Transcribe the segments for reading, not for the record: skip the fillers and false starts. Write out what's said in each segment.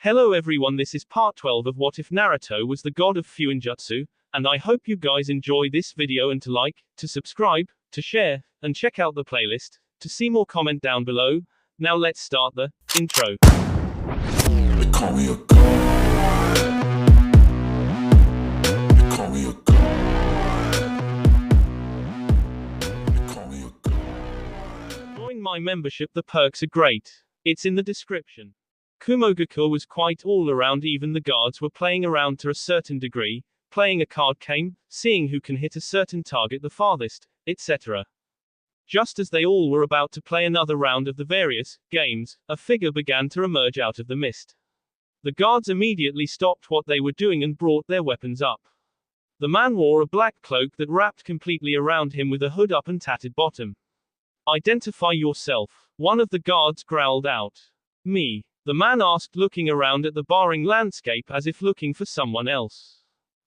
Hello everyone, this is part 12 of What If Naruto Was the God of Fuinjutsu, and I hope you guys enjoy this video and to like, to subscribe, to share, and check out the playlist, to see more comment down below. Now let's start the intro. They call me a god. They call me a god. They call me a god. Join my membership, the perks are great. It's in the description. Kumogaku was quite all around, even the guards were playing around to a certain degree, playing a card game, seeing who can hit a certain target the farthest, etc. Just as they all were about to play another round of the various games, a figure began to emerge out of the mist. The guards immediately stopped what they were doing and brought their weapons up. The man wore a black cloak that wrapped completely around him with a hood up and tattered bottom. "Identify yourself," one of the guards growled out. "Me," the man asked, looking around at the barring landscape as if looking for someone else.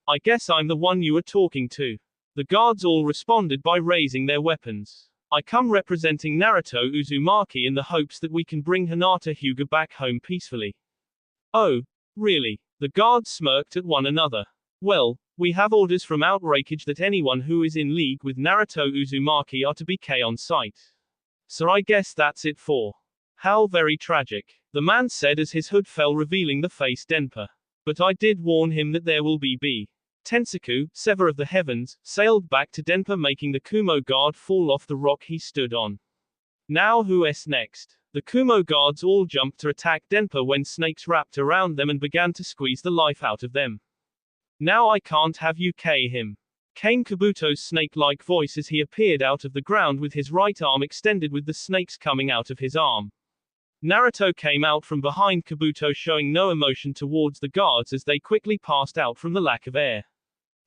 "I guess I'm the one you were talking to." The guards all responded by raising their weapons. "I come representing Naruto Uzumaki in the hopes that we can bring Hinata Hyuga back home peacefully." "Oh, really?" The guards smirked at one another. "Well, we have orders from Outrageage that anyone who is in league with Naruto Uzumaki are to be K on site. So I guess that's it for." "How very tragic," the man said as his hood fell, revealing the face Denpa. "But I did warn him that there will be Tensaku, Sever of the Heavens, sailed back to Denpa, making the Kumo guard fall off the rock he stood on. Now who's next?" The Kumo guards all jumped to attack Denpa when snakes wrapped around them and began to squeeze the life out of them. "Now I can't have you K him," came Kabuto's snake-like voice as he appeared out of the ground with his right arm extended with the snakes coming out of his arm. Naruto came out from behind Kabuto, showing no emotion towards the guards as they quickly passed out from the lack of air.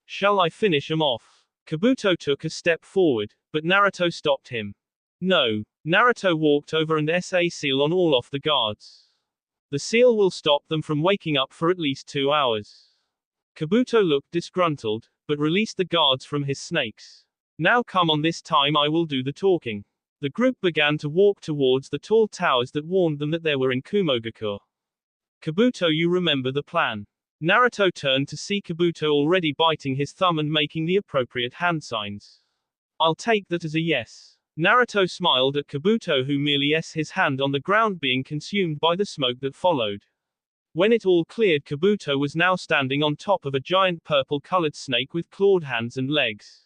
"Shall I finish him off?" Kabuto took a step forward, but Naruto stopped him. "No." Naruto walked over and sa seal on all of the guards. "The seal will stop them from waking up for at least 2 hours." Kabuto looked disgruntled, but released the guards from his snakes. "Now come on, this time I will do the talking." The group began to walk towards the tall towers that warned them that they were in Kumogaku. "Kabuto, you remember the plan?" Naruto turned to see Kabuto already biting his thumb and making the appropriate hand signs. "I'll take that as a yes." Naruto smiled at Kabuto, who merely his hand on the ground, being consumed by the smoke that followed. When it all cleared, Kabuto was now standing on top of a giant purple-colored snake with clawed hands and legs.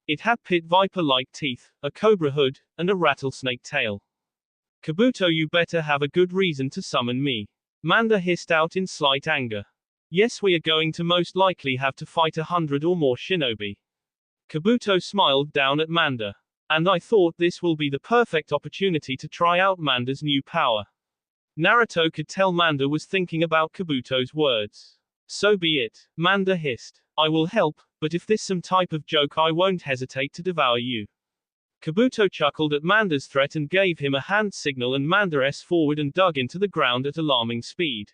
It had pit viper-like teeth, a cobra hood, and a rattlesnake tail. "Kabuto, you better have a good reason to summon me," Manda hissed out in slight anger. "Yes, we are going to most likely have to fight 100 or more shinobi." Kabuto smiled down at Manda. "And I thought this will be the perfect opportunity to try out Manda's new power." Naruto could tell Manda was thinking about Kabuto's words. "So be it," Manda hissed. "I will help, but if this some type of joke, I won't hesitate to devour you." Kabuto chuckled at Manda's threat and gave him a hand signal, and Manda forward and dug into the ground at alarming speed.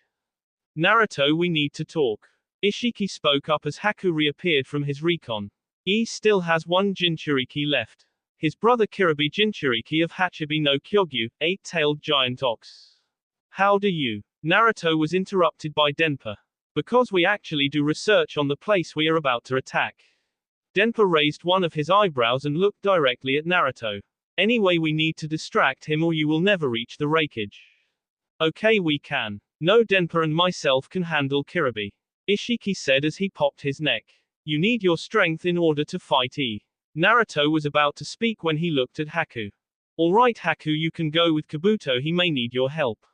"Naruto, we need to talk." Ishiki spoke up as Haku reappeared from his recon. He still has one Jinchuriki left. His brother Kiribi Jinchuriki of Hachibi no Kyogyu, 8-tailed giant ox. "How do you?" Naruto was interrupted by Denpa. "Because we actually do research on the place we are about to attack." Denpa raised one of his eyebrows and looked directly at Naruto. "Anyway, we need to distract him or you will never reach the wreckage." "Okay, we can. No, Denpa and myself can handle Kiribi," Ishiki said as he popped his neck. "You need your strength in order to fight E." Naruto was about to speak when he looked at Haku. "Alright Haku, you can go with Kabuto, he may need your help."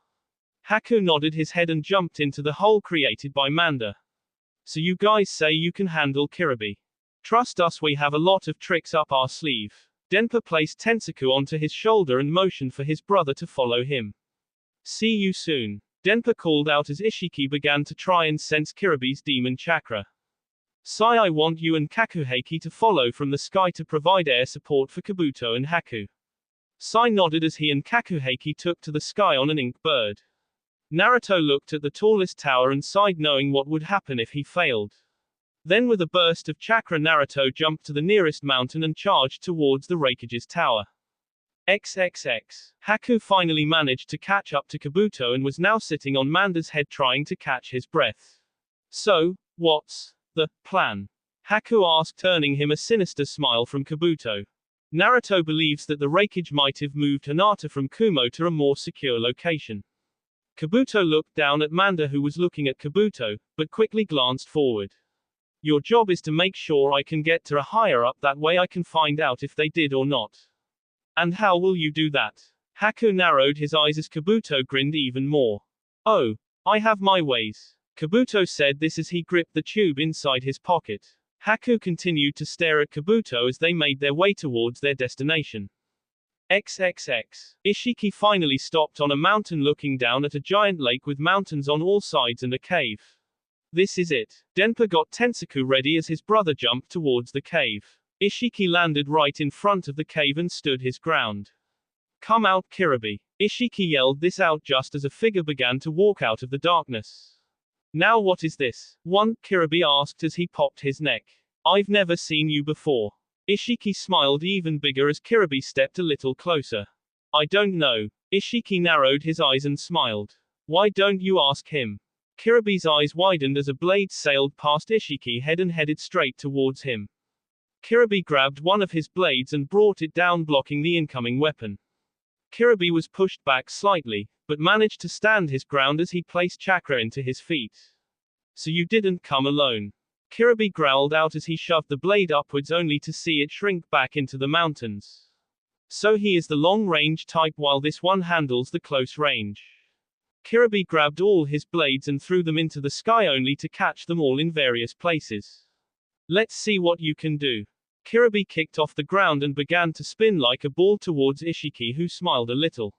Haku nodded his head and jumped into the hole created by Manda. "So you guys say you can handle Kiribi? Trust us, we have a lot of tricks up our sleeve." Denpa placed Tensaku onto his shoulder and motioned for his brother to follow him. "See you soon," Denpa called out as Ishiki began to try and sense Kiribi's demon chakra. "Sai, I want you and Kakuheiki to follow from the sky to provide air support for Kabuto and Haku." Sai nodded as he and Kakuheiki took to the sky on an ink bird. Naruto looked at the tallest tower and sighed, knowing what would happen if he failed. Then with a burst of chakra, Naruto jumped to the nearest mountain and charged towards the Raikage's tower. XXX. Haku finally managed to catch up to Kabuto and was now sitting on Manda's head trying to catch his breath. So, what's the plan? Haku asked, turning him a sinister smile from Kabuto. Naruto believes that the Raikage might have moved Hinata from Kumo to a more secure location. Kabuto looked down at Manda, who was looking at Kabuto, but quickly glanced forward. Your job is to make sure I can get to a higher up, that way I can find out if they did or not. And how will you do that? Haku narrowed his eyes as Kabuto grinned even more. Oh, I have my ways. Kabuto said this as he gripped the tube inside his pocket. Haku continued to stare at Kabuto as they made their way towards their destination. XXX. Ishiki finally stopped on a mountain looking down at a giant lake with mountains on all sides and a cave. This is it. Denpa got Tensaku ready as his brother jumped towards the cave. Ishiki landed right in front of the cave and stood his ground. Come out, Kiribi. Ishiki yelled this out just as a figure began to walk out of the darkness. Now what is this? One, Kiribi asked as he popped his neck. I've never seen you before. Ishiki smiled even bigger as Kiribi stepped a little closer. I don't know. Ishiki narrowed his eyes and smiled. Why don't you ask him? Kiribi's eyes widened as a blade sailed past Ishiki's head and headed straight towards him. Kiribi grabbed one of his blades and brought it down, blocking the incoming weapon. Kiribi was pushed back slightly, but managed to stand his ground as he placed chakra into his feet. So you didn't come alone. Kiribi growled out as he shoved the blade upwards only to see it shrink back into the mountains. So he is the long-range type while this one handles the close range. Kiribi grabbed all his blades and threw them into the sky only to catch them all in various places. Let's see what you can do. Kiribi kicked off the ground and began to spin like a ball towards Ishiki, who smiled a little.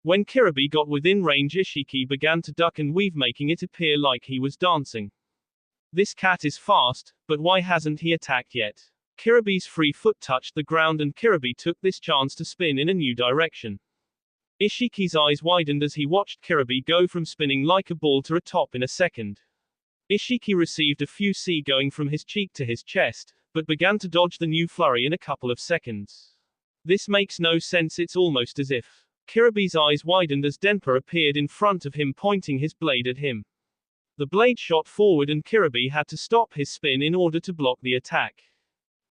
When Kiribi got within range, Ishiki began to duck and weave, making it appear like he was dancing. This cat is fast, but why hasn't he attacked yet? Kiribi's free foot touched the ground and Kiribi took this chance to spin in a new direction. Ishiki's eyes widened as he watched Kiribi go from spinning like a ball to a top in a second. Ishiki received a few going from his cheek to his chest, but began to dodge the new flurry in a couple of seconds. This makes no sense, it's almost as if. Kiribi's eyes widened as Denpa appeared in front of him, pointing his blade at him. The blade shot forward and Kiribi had to stop his spin in order to block the attack.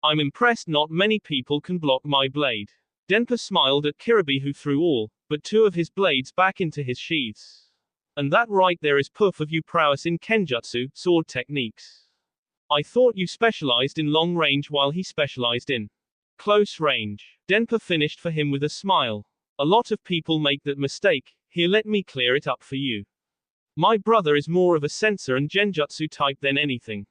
I'm impressed, not many people can block my blade. Denpa smiled at Kiribi, who threw all but two of his blades back into his sheaths. And that right there is proof of your prowess in Kenjutsu, sword techniques. I thought you specialized in long range while he specialized in close range. Denpa finished for him with a smile. A lot of people make that mistake, here let me clear it up for you. My brother is more of a sensor and genjutsu type than anything.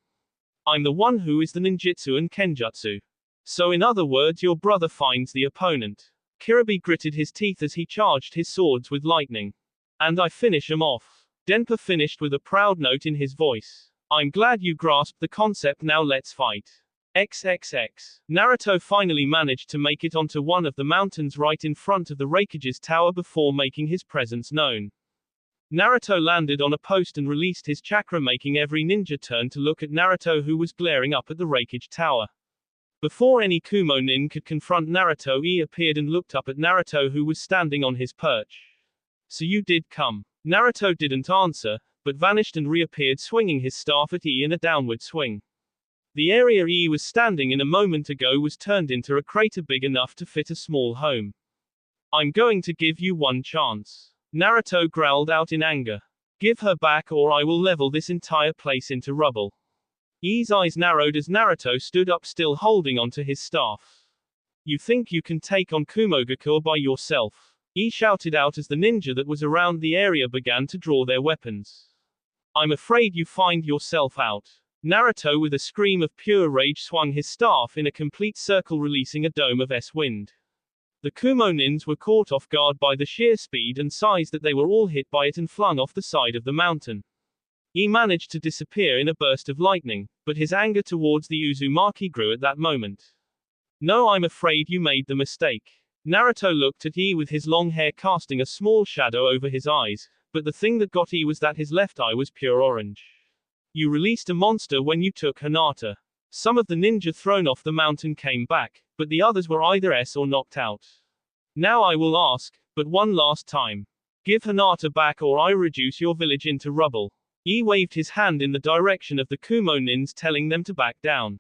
I'm the one who is the ninjutsu and kenjutsu. So in other words, your brother finds the opponent. Kiribi gritted his teeth as he charged his swords with lightning. And I finish 'em off. Denpa finished with a proud note in his voice. I'm glad you grasped the concept, now let's fight. XXX. Naruto finally managed to make it onto one of the mountains right in front of the Raikage's tower before making his presence known. Naruto landed on a post and released his chakra, making every ninja turn to look at Naruto, who was glaring up at the Raikage tower. Before any Kumo nin could confront Naruto, he appeared and looked up at Naruto, who was standing on his perch. So you did come. Naruto didn't answer, but vanished and reappeared swinging his staff at E in a downward swing. The area E was standing in a moment ago was turned into a crater big enough to fit a small home. I'm going to give you one chance. Naruto growled out in anger. Give her back or I will level this entire place into rubble. E's eyes narrowed as Naruto stood up, still holding onto his staff. You think you can take on Kumogakur by yourself? E shouted out as the ninja that was around the area began to draw their weapons. I'm afraid you find yourself out. Naruto, with a scream of pure rage, swung his staff in a complete circle, releasing a dome of S-wind. The Kumo nins were caught off guard by the sheer speed and size that they were all hit by it and flung off the side of the mountain. He managed to disappear in a burst of lightning, but his anger towards the Uzumaki grew at that moment. No, I'm afraid you made the mistake. Naruto looked at E with his long hair casting a small shadow over his eyes, but the thing that got E was that his left eye was pure orange. You released a monster when you took Hinata. Some of the ninja thrown off the mountain came back, but the others were either S or knocked out. Now I will ask, but one last time. Give Hinata back or I reduce your village into rubble. Waved his hand in the direction of the Kumo nins, telling them to back down.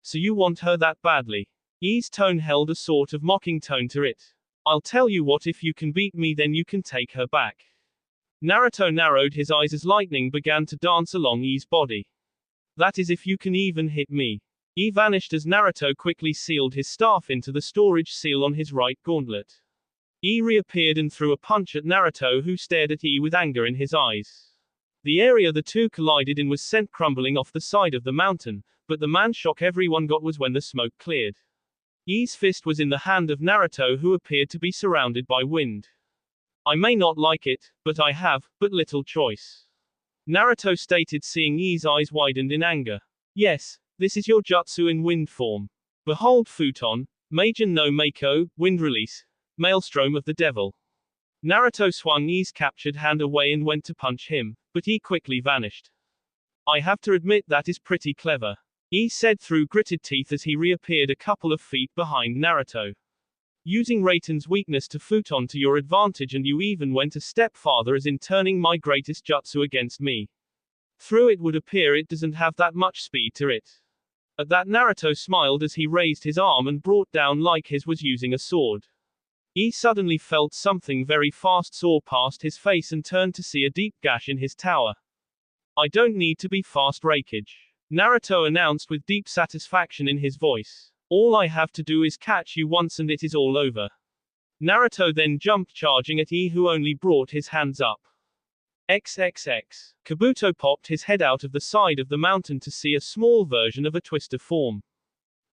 So you want her that badly? Tone held a sort of mocking tone to it. I'll tell you what, if you can beat me then you can take her back. Naruto narrowed his eyes as lightning began to dance along I's body. That is if you can even hit me. Vanished as Naruto quickly sealed his staff into the storage seal on his right gauntlet. Reappeared and threw a punch at Naruto, who stared at with anger in his eyes. The area the two collided in was sent crumbling off the side of the mountain, but the man shock everyone got was when the smoke cleared. I's fist was in the hand of Naruto, who appeared to be surrounded by wind. I may not like it, but I have but little choice. Naruto stated, seeing I's eyes widened in anger. Yes, this is your jutsu in wind form. Behold Futon, Meijin no Mako, wind release, maelstrom of the devil. Naruto swung I's captured hand away and went to punch him, but quickly vanished. I have to admit that is pretty clever. Said through gritted teeth as he reappeared a couple of feet behind Naruto. Using Raiten's weakness to Futon to your advantage, and you even went a step farther as in turning my greatest jutsu against me. Through it would appear it doesn't have that much speed to it. At that Naruto smiled as he raised his arm and brought down like his was using a sword. Suddenly felt something very fast soar past his face and turned to see a deep gash in his tower. I don't need to be fast, Raikage, Naruto announced with deep satisfaction in his voice. All I have to do is catch you once and it is all over. Naruto then jumped, charging at who only brought his hands up. XXX. Kabuto popped his head out of the side of the mountain to see a small version of a twister form.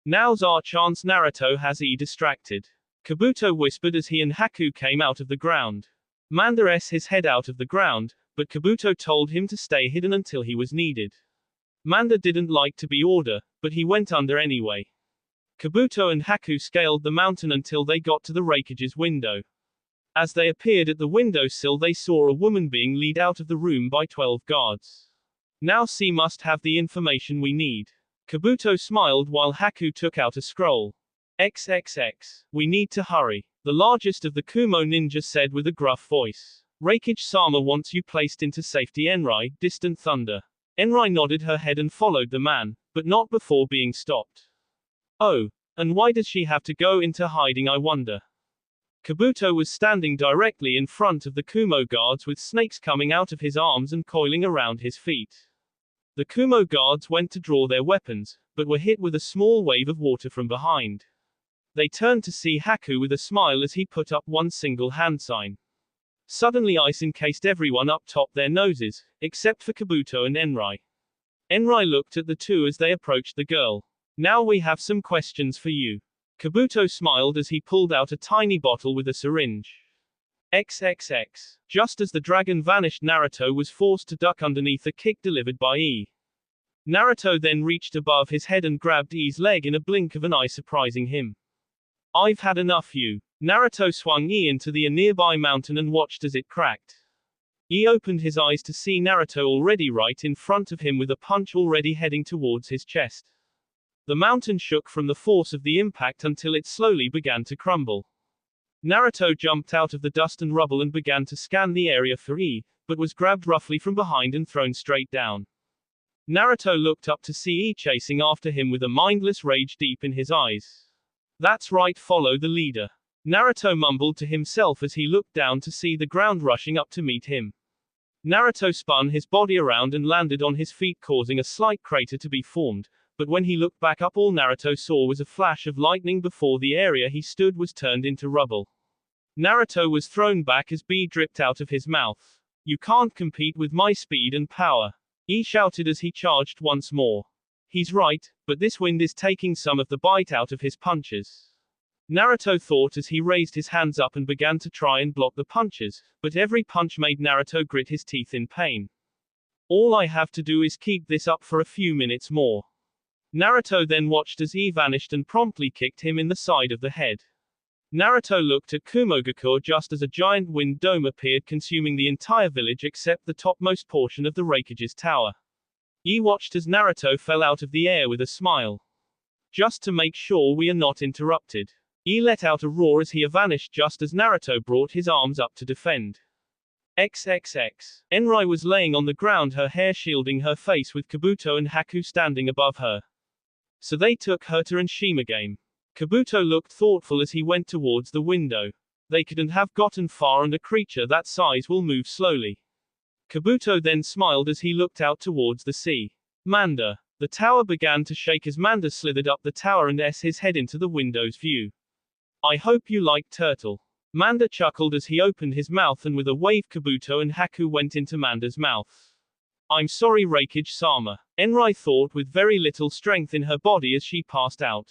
Now's our chance, Naruto has distracted. Kabuto whispered as he and Haku came out of the ground. Manda his head out of the ground, but Kabuto told him to stay hidden until he was needed. Manda didn't like to be ordered, but he went under anyway. Kabuto and Haku scaled the mountain until they got to the Raikage's window. As they appeared at the windowsill, they saw a woman being led out of the room by 12 guards. Now C must have the information we need. Kabuto smiled while Haku took out a scroll. XXX. We need to hurry. The largest of the Kumo ninja said with a gruff voice. Raikage-sama wants you placed into safety. Enrai, distant thunder. Enrai nodded her head and followed the man, but not before being stopped. Oh, and why does she have to go into hiding, I wonder? Kabuto was standing directly in front of the Kumo guards with snakes coming out of his arms and coiling around his feet. The Kumo guards went to draw their weapons, but were hit with a small wave of water from behind. They turned to see Haku with a smile as he put up one single hand sign. Suddenly ice encased everyone up top their noses, except for Kabuto and Enrai. Enrai looked at the two as they approached the girl. Now we have some questions for you. Kabuto smiled as he pulled out a tiny bottle with a syringe. XXX. Just as the dragon vanished, Naruto was forced to duck underneath a kick delivered by Naruto then reached above his head and grabbed I's leg in a blink of an eye, surprising him. I've had enough, you. Naruto swung into the nearby mountain and watched as it cracked. Opened his eyes to see Naruto already right in front of him with a punch already heading towards his chest. The mountain shook from the force of the impact until it slowly began to crumble. Naruto jumped out of the dust and rubble and began to scan the area for but was grabbed roughly from behind and thrown straight down. Naruto looked up to see chasing after him with a mindless rage deep in his eyes. That's right, follow the leader. Naruto mumbled to himself as he looked down to see the ground rushing up to meet him. Naruto spun his body around and landed on his feet, causing a slight crater to be formed. But when he looked back up, all Naruto saw was a flash of lightning before the area he stood was turned into rubble. Naruto was thrown back as B dripped out of his mouth. You can't compete with my speed and power. Shouted as he charged once more. He's right, but this wind is taking some of the bite out of his punches. Naruto thought as he raised his hands up and began to try and block the punches, but every punch made Naruto grit his teeth in pain. All I have to do is keep this up for a few minutes more. Naruto then watched as vanished and promptly kicked him in the side of the head. Naruto looked at Kumogakure just as a giant wind dome appeared, consuming the entire village except the topmost portion of the Raikage's tower. Watched as Naruto fell out of the air with a smile. Just to make sure we are not interrupted. He let out a roar as he vanished just as Naruto brought his arms up to defend. XXX. Enrai was laying on the ground, her hair shielding her face, with Kabuto and Haku standing above her. So they took her to Shimagame. Kabuto looked thoughtful as he went towards the window. They couldn't have gotten far, and a creature that size will move slowly. Kabuto then smiled as he looked out towards the sea. Manda. The tower began to shake as Manda slithered up the tower and his head into the window's view. I hope you like turtle. Manda chuckled as he opened his mouth, and with a wave Kabuto and Haku went into Manda's mouth. I'm sorry Raikage-sama. Enrai thought, with very little strength in her body as she passed out.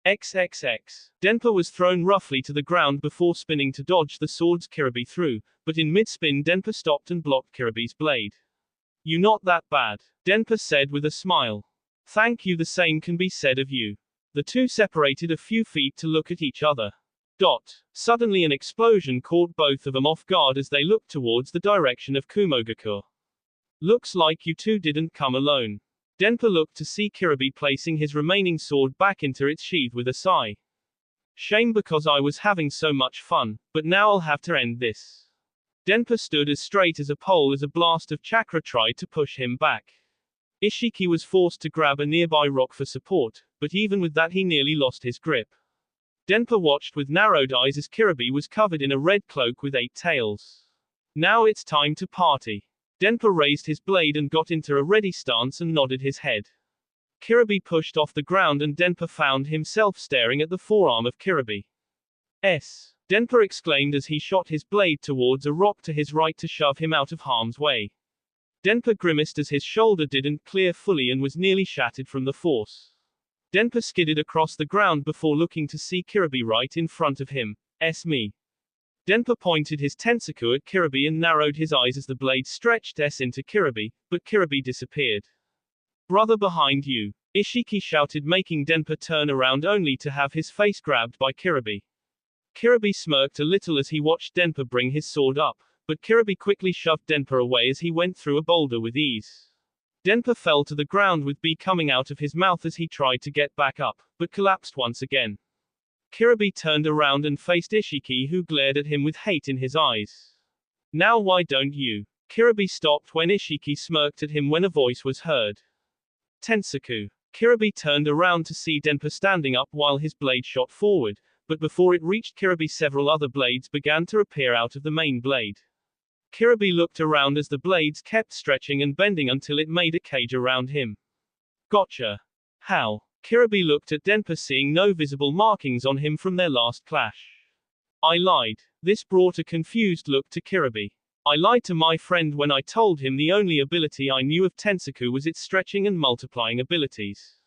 XXX. Denpa was thrown roughly to the ground before spinning to dodge the swords Kiribi threw, but in mid-spin Denpa stopped and blocked Kiribi's blade. You not that bad, Denpa said with a smile. Thank you, the same can be said of you. The two separated a few feet to look at each other. Suddenly an explosion caught both of them off guard as they looked towards the direction of Kumogakur. Looks like you two didn't come alone. Denpa looked to see Kiribi placing his remaining sword back into its sheath with a sigh. Shame, because I was having so much fun, but now I'll have to end this. Denpa stood as straight as a pole as a blast of chakra tried to push him back. Ishiki was forced to grab a nearby rock for support, but even with that he nearly lost his grip. Denpa watched with narrowed eyes as Kiribi was covered in a red cloak with 8 tails. Now it's time to party. Denpa raised his blade and got into a ready stance and nodded his head. Kiribi pushed off the ground and Denpa found himself staring at the forearm of Kiribi. Denpa exclaimed as he shot his blade towards a rock to his right to shove him out of harm's way. Denpa grimaced as his shoulder didn't clear fully and was nearly shattered from the force. Denpa skidded across the ground before looking to see Kiribi right in front of him. Me. Denpa pointed his Tensaku at Kiribi and narrowed his eyes as the blade stretched into Kiribi, but Kiribi disappeared. Brother, behind you, Ishiki shouted, making Denpa turn around only to have his face grabbed by Kiribi. Kiribi smirked a little as he watched Denpa bring his sword up, but Kiribi quickly shoved Denpa away as he went through a boulder with ease. Denpa fell to the ground with B coming out of his mouth as he tried to get back up, but collapsed once again. Kiribi turned around and faced Ishiki, who glared at him with hate in his eyes. Now why don't you? Kiribi stopped when Ishiki smirked at him when a voice was heard. Tensaku. Kiribi turned around to see Denpa standing up while his blade shot forward, but before it reached Kiribi several other blades began to appear out of the main blade. Kiribi looked around as the blades kept stretching and bending until it made a cage around him. Gotcha. How? Kiribi looked at Denpa, seeing no visible markings on him from their last clash. I lied. This brought a confused look to Kiribi. I lied to my friend when I told him the only ability I knew of Tensaku was its stretching and multiplying abilities.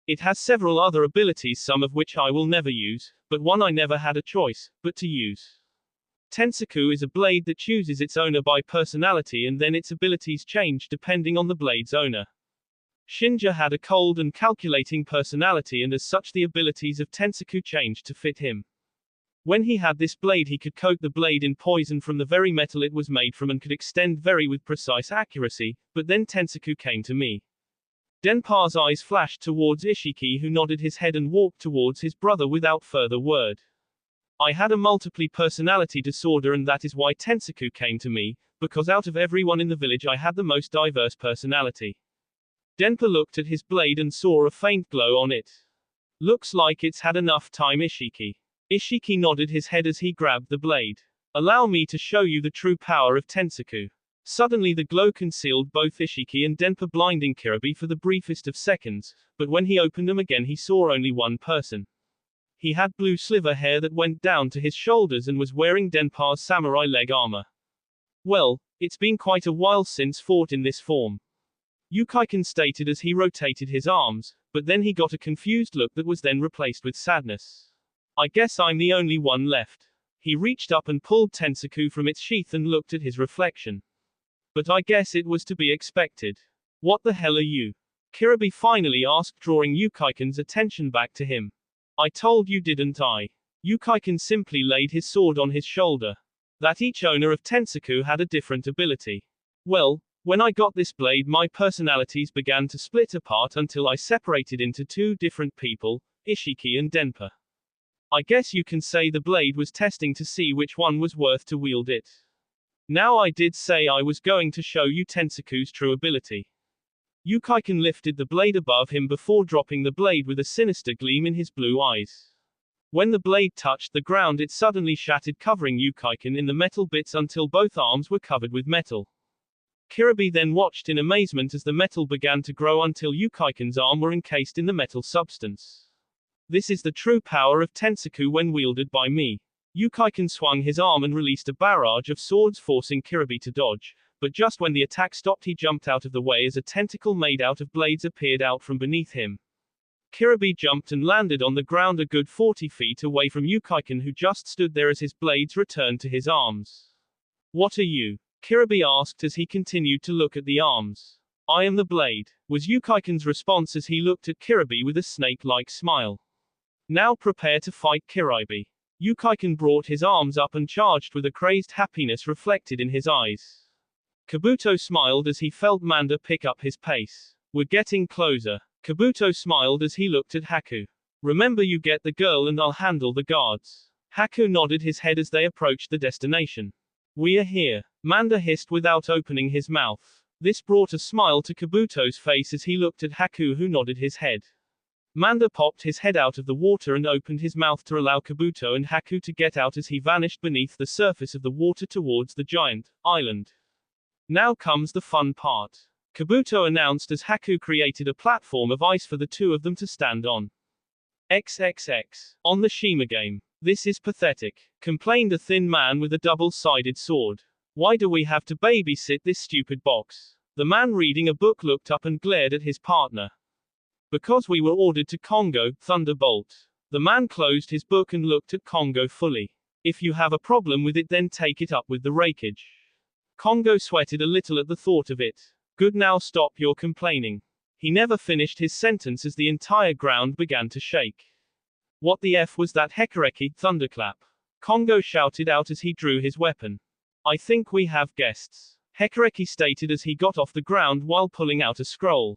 It has several other abilities, some of which I will never use, but one I never had a choice but to use. Tensaku is a blade that chooses its owner by personality, and then its abilities change depending on the blade's owner. Shinja had a cold and calculating personality, and as such the abilities of Tensaku changed to fit him. When he had this blade, he could coat the blade in poison from the very metal it was made from and could extend very with precise accuracy, but then Tensaku came to me. Denpa's eyes flashed towards Ishiki, who nodded his head and walked towards his brother without further word. I had a multiple personality disorder, and that is why Tensaku came to me, because out of everyone in the village I had the most diverse personality. Denpa looked at his blade and saw a faint glow on it. Looks like it's had enough time, Ishiki. Ishiki nodded his head as he grabbed the blade. Allow me to show you the true power of Tensaku. Suddenly the glow concealed both Ishiki and Denpa, blinding Kiribi for the briefest of seconds, but when he opened them again he saw only one person. He had blue sliver hair that went down to his shoulders and was wearing Denpa's samurai leg armor. Well, it's been quite a while since fought in this form. Yukaiken stated as he rotated his arms, but then he got a confused look that was then replaced with sadness. I guess I'm the only one left. He reached up and pulled Tensaku from its sheath and looked at his reflection. But I guess it was to be expected. What the hell are you? Kiribi finally asked, drawing Yukaiken's attention back to him. I told you, didn't I? Yukaiken simply laid his sword on his shoulder. That each owner of Tensaku had a different ability. Well, when I got this blade my personalities began to split apart until I separated into two different people, Ishiki and Denpa. I guess you can say the blade was testing to see which one was worth to wield it. Now I did say I was going to show you Tensaku's true ability. Yukaiken lifted the blade above him before dropping the blade with a sinister gleam in his blue eyes. When the blade touched the ground it suddenly shattered, covering Yukaiken in the metal bits until both arms were covered with metal. Kiribi then watched in amazement as the metal began to grow until Yukaiken's arm were encased in the metal substance. This is the true power of Tensaku when wielded by me. Yukaiken swung his arm and released a barrage of swords, forcing Kiribi to dodge, but just when the attack stopped he jumped out of the way as a tentacle made out of blades appeared out from beneath him. Kiribi jumped and landed on the ground a good 40 feet away from Yukaiken, who just stood there as his blades returned to his arms. What are you? Kiribi asked as he continued to look at the arms. I am the blade, was Yukaiken's response as he looked at Kiribi with a snake-like smile. Now prepare to fight, Kiribi. Yukaiken brought his arms up and charged with a crazed happiness reflected in his eyes. Kabuto smiled as he felt Manda pick up his pace. We're getting closer. Kabuto smiled as he looked at Haku. Remember, you get the girl and I'll handle the guards. Haku nodded his head as they approached the destination. We are here, Manda hissed without opening his mouth. This brought a smile to Kabuto's face as he looked at Haku, who nodded his head. Manda popped his head out of the water and opened his mouth to allow Kabuto and Haku to get out as he vanished beneath the surface of the water towards the giant island. Now comes the fun part, Kabuto announced as Haku created a platform of ice for the two of them to stand on. XXX. On the Shima game. This is pathetic, complained a thin man with a double-sided sword. Why do we have to babysit this stupid box? The man reading a book looked up and glared at his partner. Because we were ordered to Congo, Thunderbolt. The man closed his book and looked at Congo fully. If you have a problem with it, then take it up with the rakeage. Congo sweated a little at the thought of it. Good, now stop your complaining. He never finished his sentence as the entire ground began to shake. What the F was that, Hekareki? Thunderclap. Congo shouted out as he drew his weapon. I think we have guests, Hekareki stated as he got off the ground while pulling out a scroll.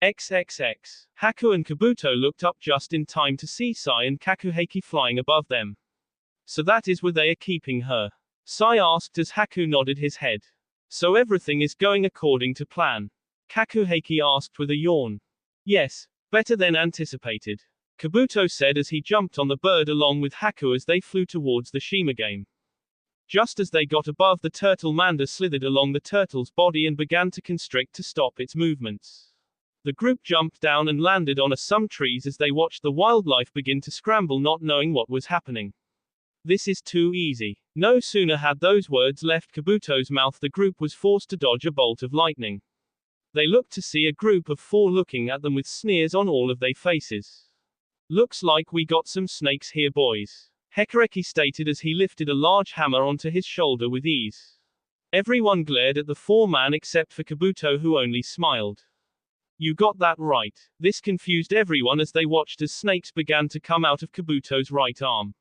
XXX. Haku and Kabuto looked up just in time to see Sai and Kakuheki flying above them. So that is where they are keeping her? Sai asked as Haku nodded his head. So everything is going according to plan? Kakuheki asked with a yawn. Yes, better than anticipated, Kabuto said as he jumped on the bird along with Haku as they flew towards the Shima game. Just as they got above the turtle, Manda slithered along the turtle's body and began to constrict to stop its movements. The group jumped down and landed on some trees as they watched the wildlife begin to scramble, not knowing what was happening. This is too easy. No sooner had those words left Kabuto's mouth, the group was forced to dodge a bolt of lightning. They looked to see a group of 4 looking at them with sneers on all of their faces. Looks like we got some snakes here, boys, Hekareki stated as he lifted a large hammer onto his shoulder with ease. Everyone glared at the 4-man except for Kabuto, who only smiled. You got that right. This confused everyone as they watched as snakes began to come out of Kabuto's right arm.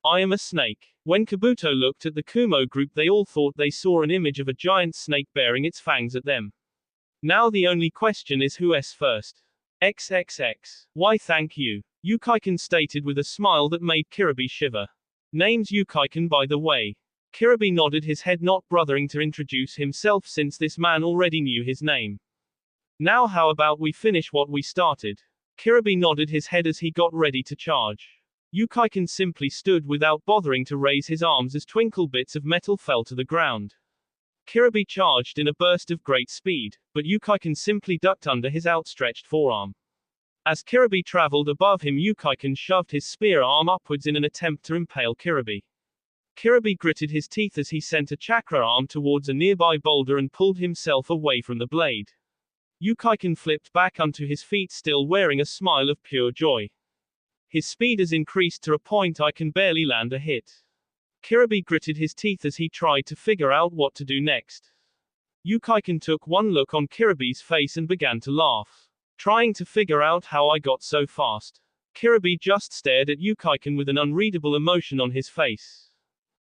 I am a snake. When Kabuto looked at the Kumo group, they all thought they saw an image of a giant snake bearing its fangs at them. Now the only question is who's first. XXX. Why, thank you, Yukaiken stated with a smile that made Kiribi shiver. Name's Yukaiken, by the way. Kiribi nodded his head, not bothering to introduce himself since this man already knew his name. Now how about we finish what we started? Kiribi nodded his head as he got ready to charge. Yukaiken simply stood without bothering to raise his arms as twinkle bits of metal fell to the ground. Kiribi charged in a burst of great speed, but Yukaiken simply ducked under his outstretched forearm. As Kiribi traveled above him, Yukaiken shoved his spear arm upwards in an attempt to impale Kiribi. Kiribi gritted his teeth as he sent a chakra arm towards a nearby boulder and pulled himself away from the blade. Yukaiken flipped back onto his feet, still wearing a smile of pure joy. His speed has increased to a point I can barely land a hit. Kiribi gritted his teeth as he tried to figure out what to do next. Yukaiken took one look on Kiribi's face and began to laugh. Trying to figure out how I got so fast. Kiribi just stared at Yukaiken with an unreadable emotion on his face.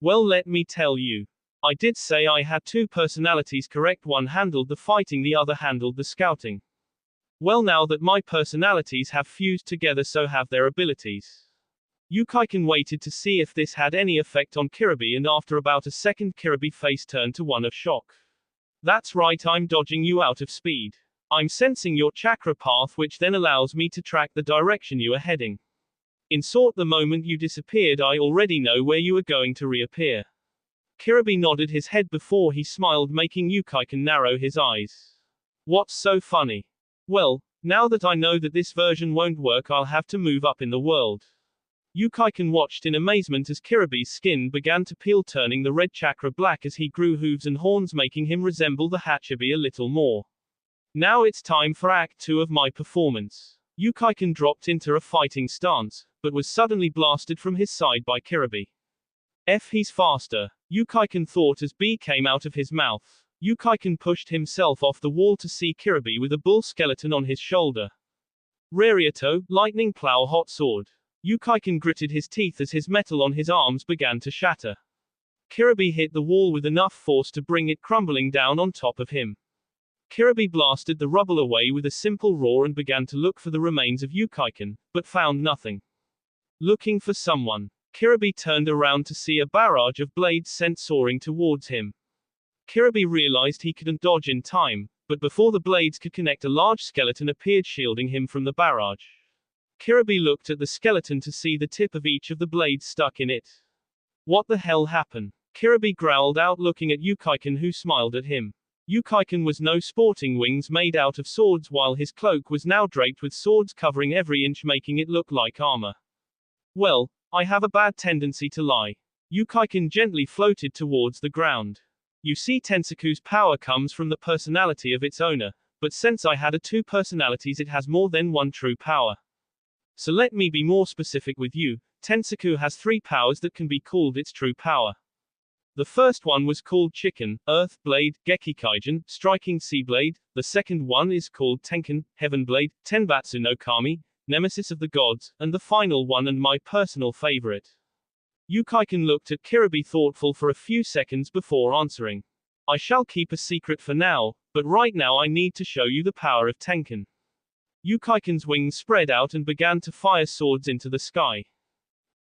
Well, let me tell you. I did say I had 2 personalities, correct? One handled the fighting, the other handled the scouting. Well, now that my personalities have fused together, so have their abilities. Yukaiken waited to see if this had any effect on Kirby, and after about a second Kirby's face turned to one of shock. That's right, I'm dodging you out of speed. I'm sensing your chakra path, which then allows me to track the direction you are heading. In sort, the moment you disappeared, I already know where you are going to reappear. Kirby nodded his head before he smiled, making Yukaiken narrow his eyes. What's so funny? Well, now that I know that this version won't work, I'll have to move up in the world. Yukaiken watched in amazement as Kirby's skin began to peel, turning the red chakra black as he grew hooves and horns, making him resemble the Hachibi a little more. Now it's time for Act 2 of my performance. Yukaiken dropped into a fighting stance, but was suddenly blasted from his side by Kirby. He's faster. Yukaiken thought as B came out of his mouth. Yukaiken pushed himself off the wall to see Kirby with a bull skeleton on his shoulder. Rarioto, lightning plow, hot sword. Yukaiken gritted his teeth as his metal on his arms began to shatter. Kirby hit the wall with enough force to bring it crumbling down on top of him. Kirby blasted the rubble away with a simple roar and began to look for the remains of Yukaiken, but found nothing. Looking for someone, Kirby turned around to see a barrage of blades sent soaring towards him. Kirby realized he couldn't dodge in time, but before the blades could connect, a large skeleton appeared, shielding him from the barrage. Kirby looked at the skeleton to see the tip of each of the blades stuck in it. What the hell happened? Kirby growled out, looking at Yukaiken, who smiled at him. Yukaiken was no sporting wings made out of swords, while his cloak was now draped with swords covering every inch, making it look like armor. Well, I have a bad tendency to lie. Yukaiken gently floated towards the ground. You see, Tensaku's power comes from the personality of its owner, but since I had two personalities, it has more than one true power. So let me be more specific with you. Tensaku has 3 powers that can be called its true power. The first one was called Chicken, Earth Blade, Gekikaijin, Striking Sea Blade. The second one is called Tenkan, Heaven Blade, Tenbatsu no Kami, Nemesis of the Gods, and the final one, and my personal favorite. Yukaiken looked at Kirby thoughtful for a few seconds before answering. I shall keep a secret for now, but right now I need to show you the power of Tenkan. Yukaiken's wings spread out and began to fire swords into the sky.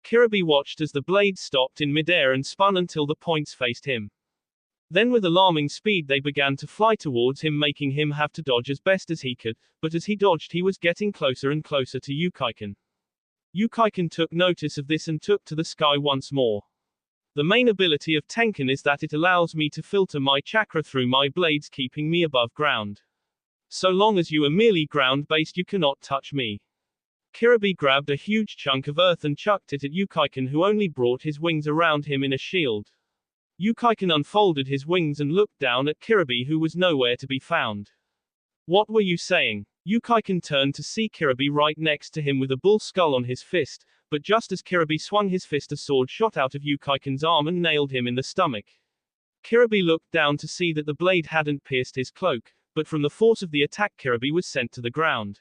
Kirby watched as the blades stopped in midair and spun until the points faced him. Then with alarming speed they began to fly towards him, making him have to dodge as best as he could, but as he dodged he was getting closer and closer to Yukaiken. Yukaiken took notice of this and took to the sky once more. The main ability of Tenkan is that it allows me to filter my chakra through my blades, keeping me above ground. So long as you are merely ground-based, you cannot touch me. Kirby grabbed a huge chunk of earth and chucked it at Yukaiken, who only brought his wings around him in a shield. Yukaiken unfolded his wings and looked down at Kirby, who was nowhere to be found. What were you saying? Yukaiken turned to see Kirby right next to him with a bull skull on his fist, but just as Kirby swung his fist, a sword shot out of Yukaiken's arm and nailed him in the stomach. Kirby looked down to see that the blade hadn't pierced his cloak, but from the force of the attack Kirby was sent to the ground.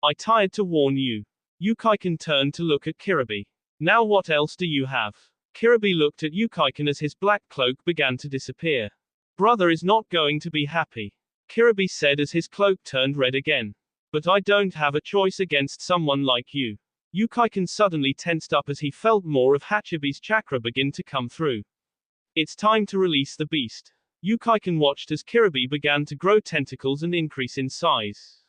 I tired to warn you. Yukaiken turned to look at Kirby. Now what else do you have? Kirby looked at Yukaiken as his black cloak began to disappear. Brother is not going to be happy. Kirby said as his cloak turned red again. But I don't have a choice against someone like you. Yukaiken suddenly tensed up as he felt more of Hachibi's chakra begin to come through. It's time to release the beast. Yukaiken watched as Kirby began to grow tentacles and increase in size.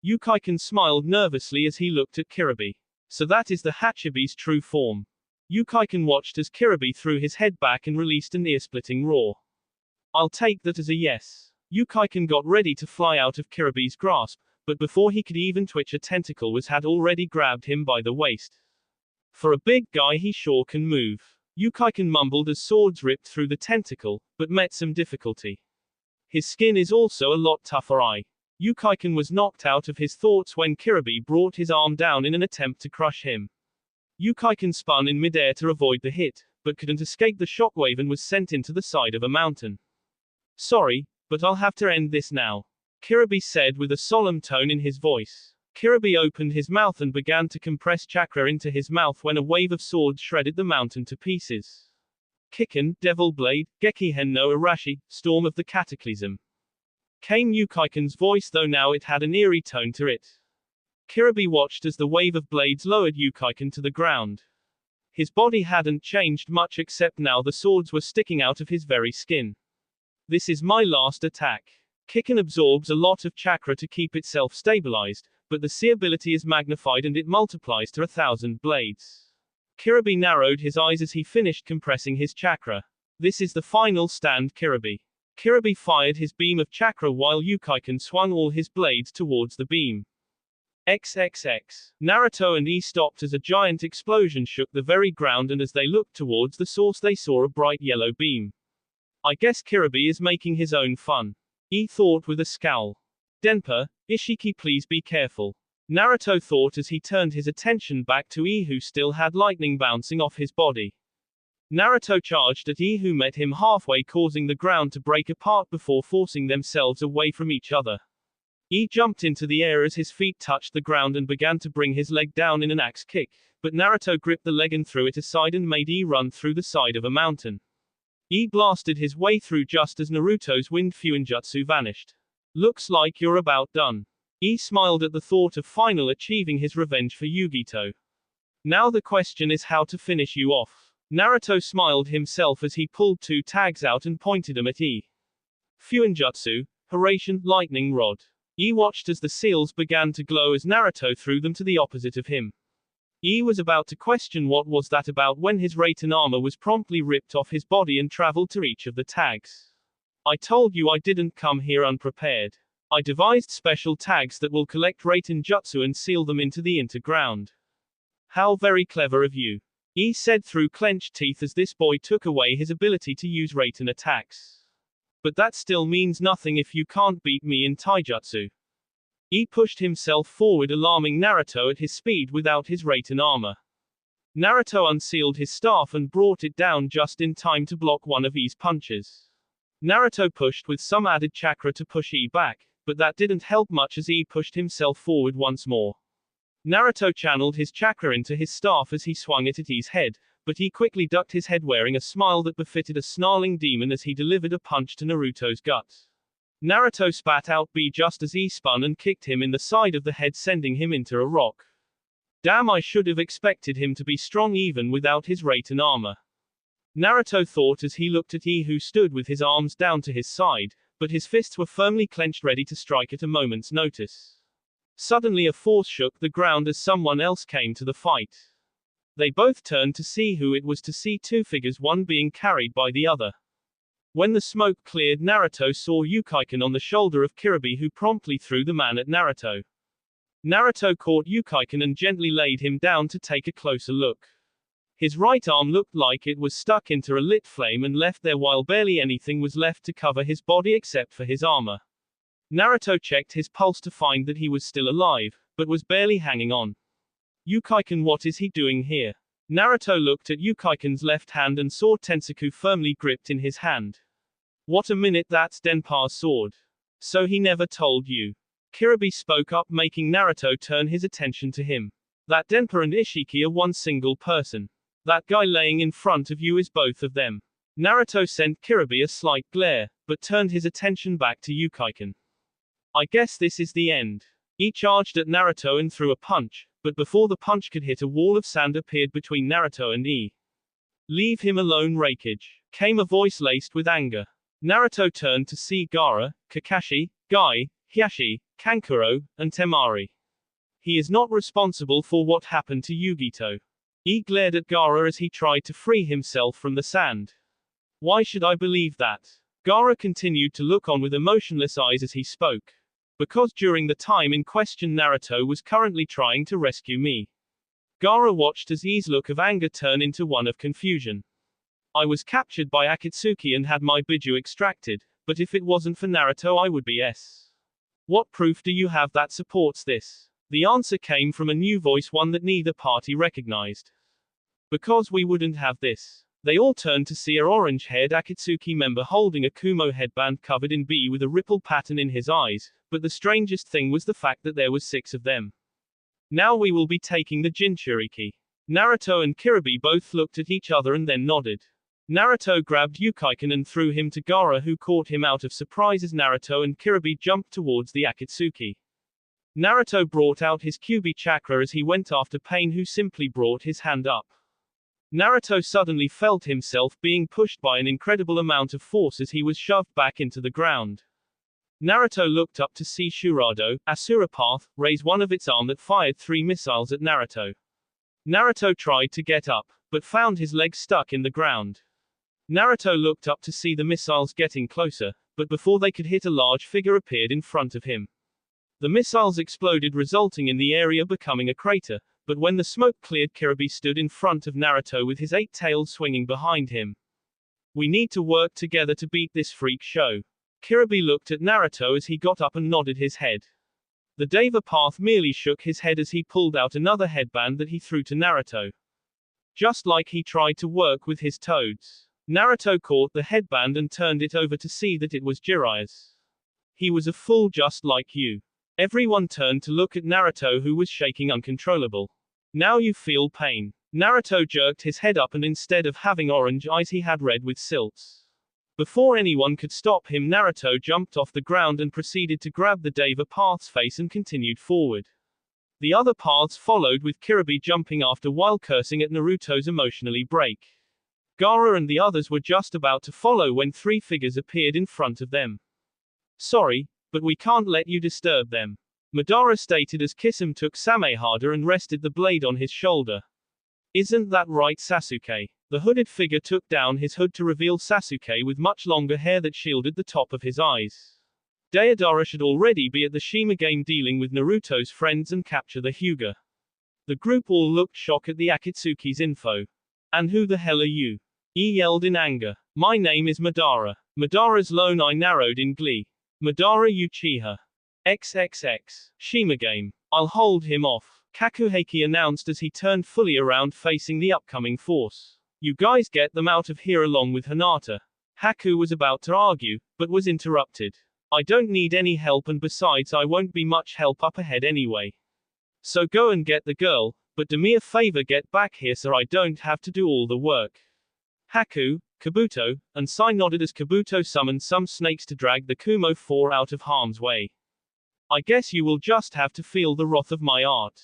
Yukaiken smiled nervously as he looked at Kirby. So that is the Hachibi's true form. Yukaiken watched as Kirby threw his head back and released an ear-splitting roar. I'll take that as a yes. Yukaiken got ready to fly out of Kirby's grasp, but before he could even twitch, a tentacle had already grabbed him by the waist. For a big guy, he sure can move. Yukaiken mumbled as swords ripped through the tentacle, but met some difficulty. His skin is also a lot tougher. Yukaiken was knocked out of his thoughts when Kirby brought his arm down in an attempt to crush him. Yukaiken spun in midair to avoid the hit, but couldn't escape the shockwave and was sent into the side of a mountain. Sorry, but I'll have to end this now, Kirby said with a solemn tone in his voice. Kirby opened his mouth and began to compress chakra into his mouth when a wave of swords shredded the mountain to pieces. Kikken, Devil Blade, Gekihen no Arashi, Storm of the Cataclysm, came Yukaiken's voice, though now it had an eerie tone to it. Kirby watched as the wave of blades lowered Yukaiken to the ground. His body hadn't changed much except now the swords were sticking out of his very skin. This is my last attack. Kikken absorbs a lot of chakra to keep itself stabilized, but the C ability is magnified and it multiplies to 1,000 blades. Kirby narrowed his eyes as he finished compressing his chakra. This is the final stand, Kirby. Kirby fired his beam of chakra while Yukiken swung all his blades towards the beam. XXX. Naruto and Ii stopped as a giant explosion shook the very ground, and as they looked towards the source they saw a bright yellow beam. I guess Kirby is making his own fun. Ii thought with a scowl. Denpa, Ishiki, please be careful. Naruto thought as he turned his attention back to Ii, who still had lightning bouncing off his body. Naruto charged at Ii, who met him halfway, causing the ground to break apart before forcing themselves away from each other. Ii jumped into the air as his feet touched the ground and began to bring his leg down in an axe kick, but Naruto gripped the leg and threw it aside and made Ii run through the side of a mountain. Ii blasted his way through just as Naruto's wind Fuinjutsu vanished. Looks like you're about done. Ii smiled at the thought of finally achieving his revenge for Yugito. Now the question is how to finish you off. Naruto smiled himself as he pulled 2 tags out and pointed them at Ii. Fuinjutsu, Hiraishin, Lightning Rod. Ii watched as the seals began to glow as Naruto threw them to the opposite of him. Ii was about to question what was that about when his Raiten armor was promptly ripped off his body and traveled to each of the tags. I told you I didn't come here unprepared. I devised special tags that will collect Raiten Jutsu and seal them into the interground. How very clever of you. Ii said through clenched teeth as this boy took away his ability to use Raiten attacks. But that still means nothing if you can't beat me in taijutsu. Ii pushed himself forward, alarming Naruto at his speed without his Raiten armor. Naruto unsealed his staff and brought it down just in time to block one of Ii's punches. Naruto pushed with some added chakra to push Ii back, but that didn't help much as Ii pushed himself forward once more. Naruto channeled his chakra into his staff as he swung it at Ii's head, but he quickly ducked his head, wearing a smile that befitted a snarling demon as he delivered a punch to Naruto's gut. Naruto spat out B just as Ii spun and kicked him in the side of the head, sending him into a rock. Damn, I should have expected him to be strong even without his Raiten armor. Naruto thought as he looked at Ii, who stood with his arms down to his side, but his fists were firmly clenched ready to strike at a moment's notice. Suddenly a force shook the ground as someone else came to the fight. They both turned to see who it was, to see 2 figures, one being carried by the other. When the smoke cleared, Naruto saw Yukiken on the shoulder of Kirby, who promptly threw the man at Naruto. Naruto caught Yukiken and gently laid him down to take a closer look. His right arm looked like it was stuck into a lit flame and left there, while barely anything was left to cover his body except for his armor. Naruto checked his pulse to find that he was still alive, but was barely hanging on. Yukiken, what is he doing here? Naruto looked at Yukiken's left hand and saw Tensaku firmly gripped in his hand. What a minute, that's Denpa's sword. So he never told you. Kirby spoke up, making Naruto turn his attention to him. That Denpa and Ishiki are one single person. That guy laying in front of you is both of them. Naruto sent Kirby a slight glare, but turned his attention back to Yukiken. I guess this is the end. Ii charged at Naruto and threw a punch, but before the punch could hit, a wall of sand appeared between Naruto and Ii. Leave him alone, Raikage, came a voice laced with anger. Naruto turned to see Gaara, Kakashi, Guy, Hiashi, Kankuro, and Temari. He is not responsible for what happened to Yugito. Ii glared at Gaara as he tried to free himself from the sand. Why should I believe that? Gaara continued to look on with emotionless eyes as he spoke. Because during the time in question Naruto was currently trying to rescue me. Gaara watched as Ii's look of anger turn into one of confusion. I was captured by Akatsuki and had my Biju extracted, but if it wasn't for Naruto I would be S. What proof do you have that supports this? The answer came from a new voice, one that neither party recognized. Because we wouldn't have this. They all turned to see a orange-haired Akatsuki member holding a Kumo headband covered in B with a ripple pattern in his eyes, but the strangest thing was the fact that there was 6 of them. Now we will be taking the Jinchuriki. Naruto and Kirby both looked at each other and then nodded. Naruto grabbed Yukiken and threw him to Gaara, who caught him out of surprise as Naruto and Kirby jumped towards the Akatsuki. Naruto brought out his Kyuubi chakra as he went after Pain, who simply brought his hand up. Naruto suddenly felt himself being pushed by an incredible amount of force as he was shoved back into the ground. Naruto looked up to see Shurado, Asura Path, raise one of its arm that fired 3 missiles at Naruto. Naruto tried to get up, but found his leg stuck in the ground. Naruto looked up to see the missiles getting closer, but before they could hit, a large figure appeared in front of him. The missiles exploded, resulting in the area becoming a crater, but when the smoke cleared, Kirby stood in front of Naruto with his 8 tails swinging behind him. We need to work together to beat this freak show. Kirby looked at Naruto as he got up and nodded his head. The Deva Path merely shook his head as he pulled out another headband that he threw to Naruto. Just like he tried to work with his toads. Naruto caught the headband and turned it over to see that it was Jiraiya's. He was a fool just like you. Everyone turned to look at Naruto, who was shaking uncontrollable. Now you feel pain. Naruto jerked his head up and instead of having orange eyes he had red with silts. Before anyone could stop him, Naruto jumped off the ground and proceeded to grab the Deva Path's face and continued forward. The other paths followed, with Kirby jumping after while cursing at Naruto's emotionally break. Gaara and the others were just about to follow when 3 figures appeared in front of them. Sorry, but we can't let you disturb them, Madara stated as Kisame took Samehada and rested the blade on his shoulder. Isn't that right, Sasuke? The hooded figure took down his hood to reveal Sasuke with much longer hair that shielded the top of his eyes. Deidara should already be at the Shima game dealing with Naruto's friends and capture the Hyuga. The group all looked shocked at the Akatsuki's info. And who the hell are you? He yelled in anger. My name is Madara. Madara's lone eye narrowed in glee. Madara Uchiha. XXX. Shima game. I'll hold him off, Kakuheki announced as he turned fully around facing the upcoming force. You guys get them out of here along with Hinata. Haku was about to argue, but was interrupted. I don't need any help, and besides I won't be much help up ahead anyway. So go and get the girl, but do me a favor, get back here so I don't have to do all the work. Haku, Kabuto, and Sai nodded as Kabuto summoned some snakes to drag the Kumo 4 out of harm's way. I guess you will just have to feel the wrath of my art.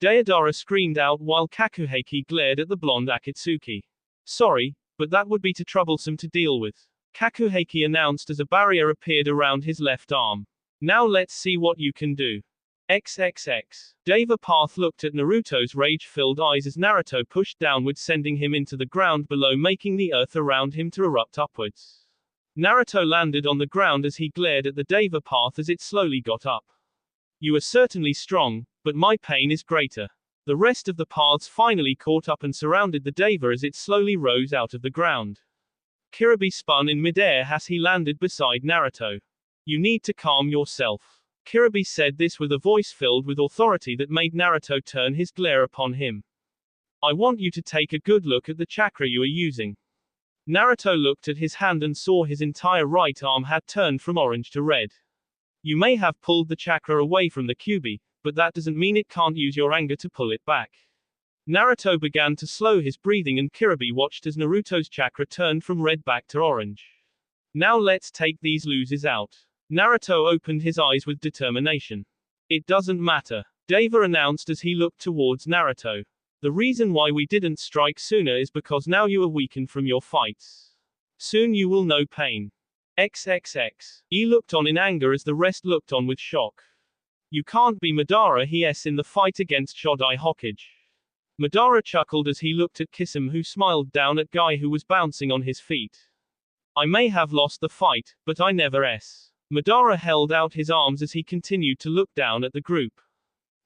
Deidara screamed out while Kakuheki glared at the blonde Akatsuki. Sorry, but that would be too troublesome to deal with, Kakuheki announced as a barrier appeared around his left arm. Now let's see what you can do. XXX. Deva Path looked at Naruto's rage-filled eyes as Naruto pushed downward, sending him into the ground below, making the earth around him to erupt upwards. Naruto landed on the ground as he glared at the Deva Path as it slowly got up. You are certainly strong, but my pain is greater. The rest of the paths finally caught up and surrounded the Deva as it slowly rose out of the ground. Kirby spun in midair as he landed beside Naruto. You need to calm yourself. Kirby said this with a voice filled with authority that made Naruto turn his glare upon him. I want you to take a good look at the chakra you are using. Naruto looked at his hand and saw his entire right arm had turned from orange to red. You may have pulled the chakra away from the Kyuubi, but that doesn't mean it can't use your anger to pull it back. Naruto began to slow his breathing and Kirby watched as Naruto's chakra turned from red back to orange. Now let's take these losers out. Naruto opened his eyes with determination. It doesn't matter, Deva announced as he looked towards Naruto. The reason why we didn't strike sooner is because now you are weakened from your fights. Soon you will know pain. XXX. He looked on in anger as the rest looked on with shock. You can't be Madara, he s in the fight against Shodai Hokage. Madara chuckled as he looked at Kisame, who smiled down at Guy, who was bouncing on his feet. I may have lost the fight, but I never s. Madara held out his arms as he continued to look down at the group.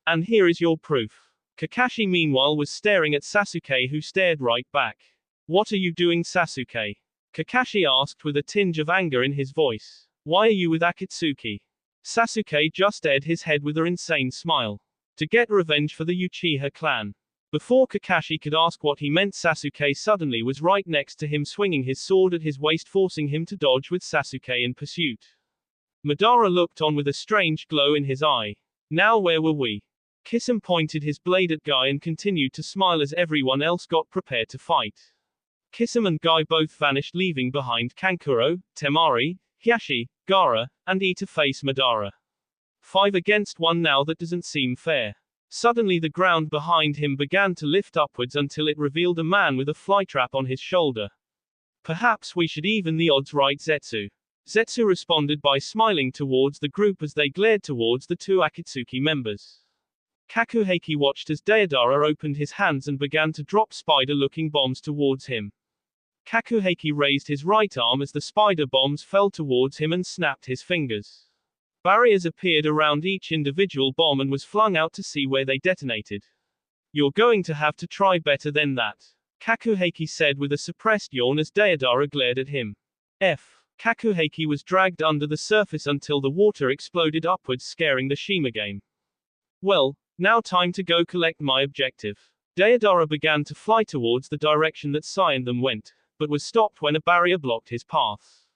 And here is your proof. Kakashi meanwhile was staring at Sasuke, who stared right back. What are you doing, Sasuke? Kakashi asked with a tinge of anger in his voice. Why are you with Akatsuki? Sasuke just aired his head with an insane smile. To get revenge for the Uchiha clan. Before Kakashi could ask what he meant, Sasuke suddenly was right next to him, swinging his sword at his waist, forcing him to dodge with Sasuke in pursuit. Madara looked on with a strange glow in his eye. Now where were we? Kisame pointed his blade at Guy and continued to smile as everyone else got prepared to fight. Kisame and Guy both vanished, leaving behind Kankuro, Temari, Hiashi, Gaara, and E to face Madara. 5 against 1 now, that doesn't seem fair. Suddenly the ground behind him began to lift upwards until it revealed a man with a flytrap on his shoulder. Perhaps we should even the odds, right, Zetsu? Zetsu responded by smiling towards the group as they glared towards the two Akatsuki members. Kakuheiki watched as Deidara opened his hands and began to drop spider-looking bombs towards him. Kakuheiki raised his right arm as the spider bombs fell towards him and snapped his fingers. Barriers appeared around each individual bomb and was flung out to see where they detonated. You're going to have to try better than that, Kakuheiki said with a suppressed yawn as Deidara glared at him. Kakuheiki was dragged under the surface until the water exploded upwards, scaring the Shimagame. Well, now time to go collect my objective. Deidara began to fly towards the direction that Sai and them went, but was stopped when a barrier blocked his path.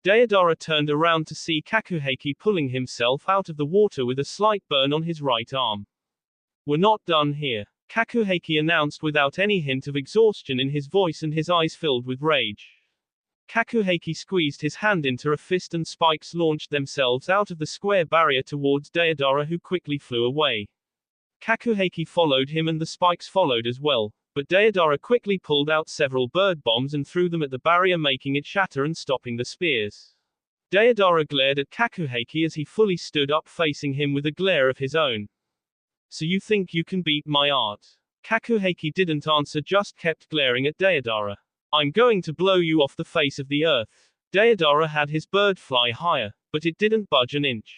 Deidara turned around to see Kakuheiki pulling himself out of the water with a slight burn on his right arm. We're not done here, Kakuheiki announced without any hint of exhaustion in his voice and his eyes filled with rage. Kakuheiki squeezed his hand into a fist and spikes launched themselves out of the square barrier towards Deidara, who quickly flew away. Kakuheiki followed him and the spikes followed as well, but Deidara quickly pulled out several bird bombs and threw them at the barrier, making it shatter and stopping the spears. Deidara glared at Kakuheiki as he fully stood up, facing him with a glare of his own. So you think you can beat my art? Kakuheiki didn't answer, just kept glaring at Deidara. I'm going to blow you off the face of the earth. Deidara had his bird fly higher, but it didn't budge an inch.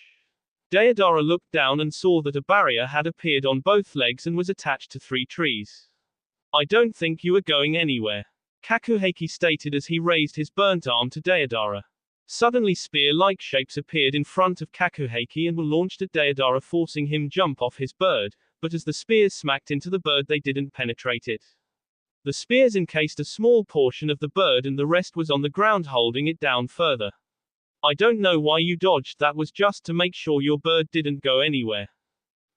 Deidara looked down and saw that a barrier had appeared on both legs and was attached to 3 trees. I don't think you are going anywhere, Kakuheiki stated as he raised his burnt arm to Deidara. Suddenly spear-like shapes appeared in front of Kakuheiki and were launched at Deidara, forcing him jump off his bird, but as the spears smacked into the bird they didn't penetrate it. The spears encased a small portion of the bird and the rest was on the ground, holding it down further. I don't know why you dodged, that was just to make sure your bird didn't go anywhere.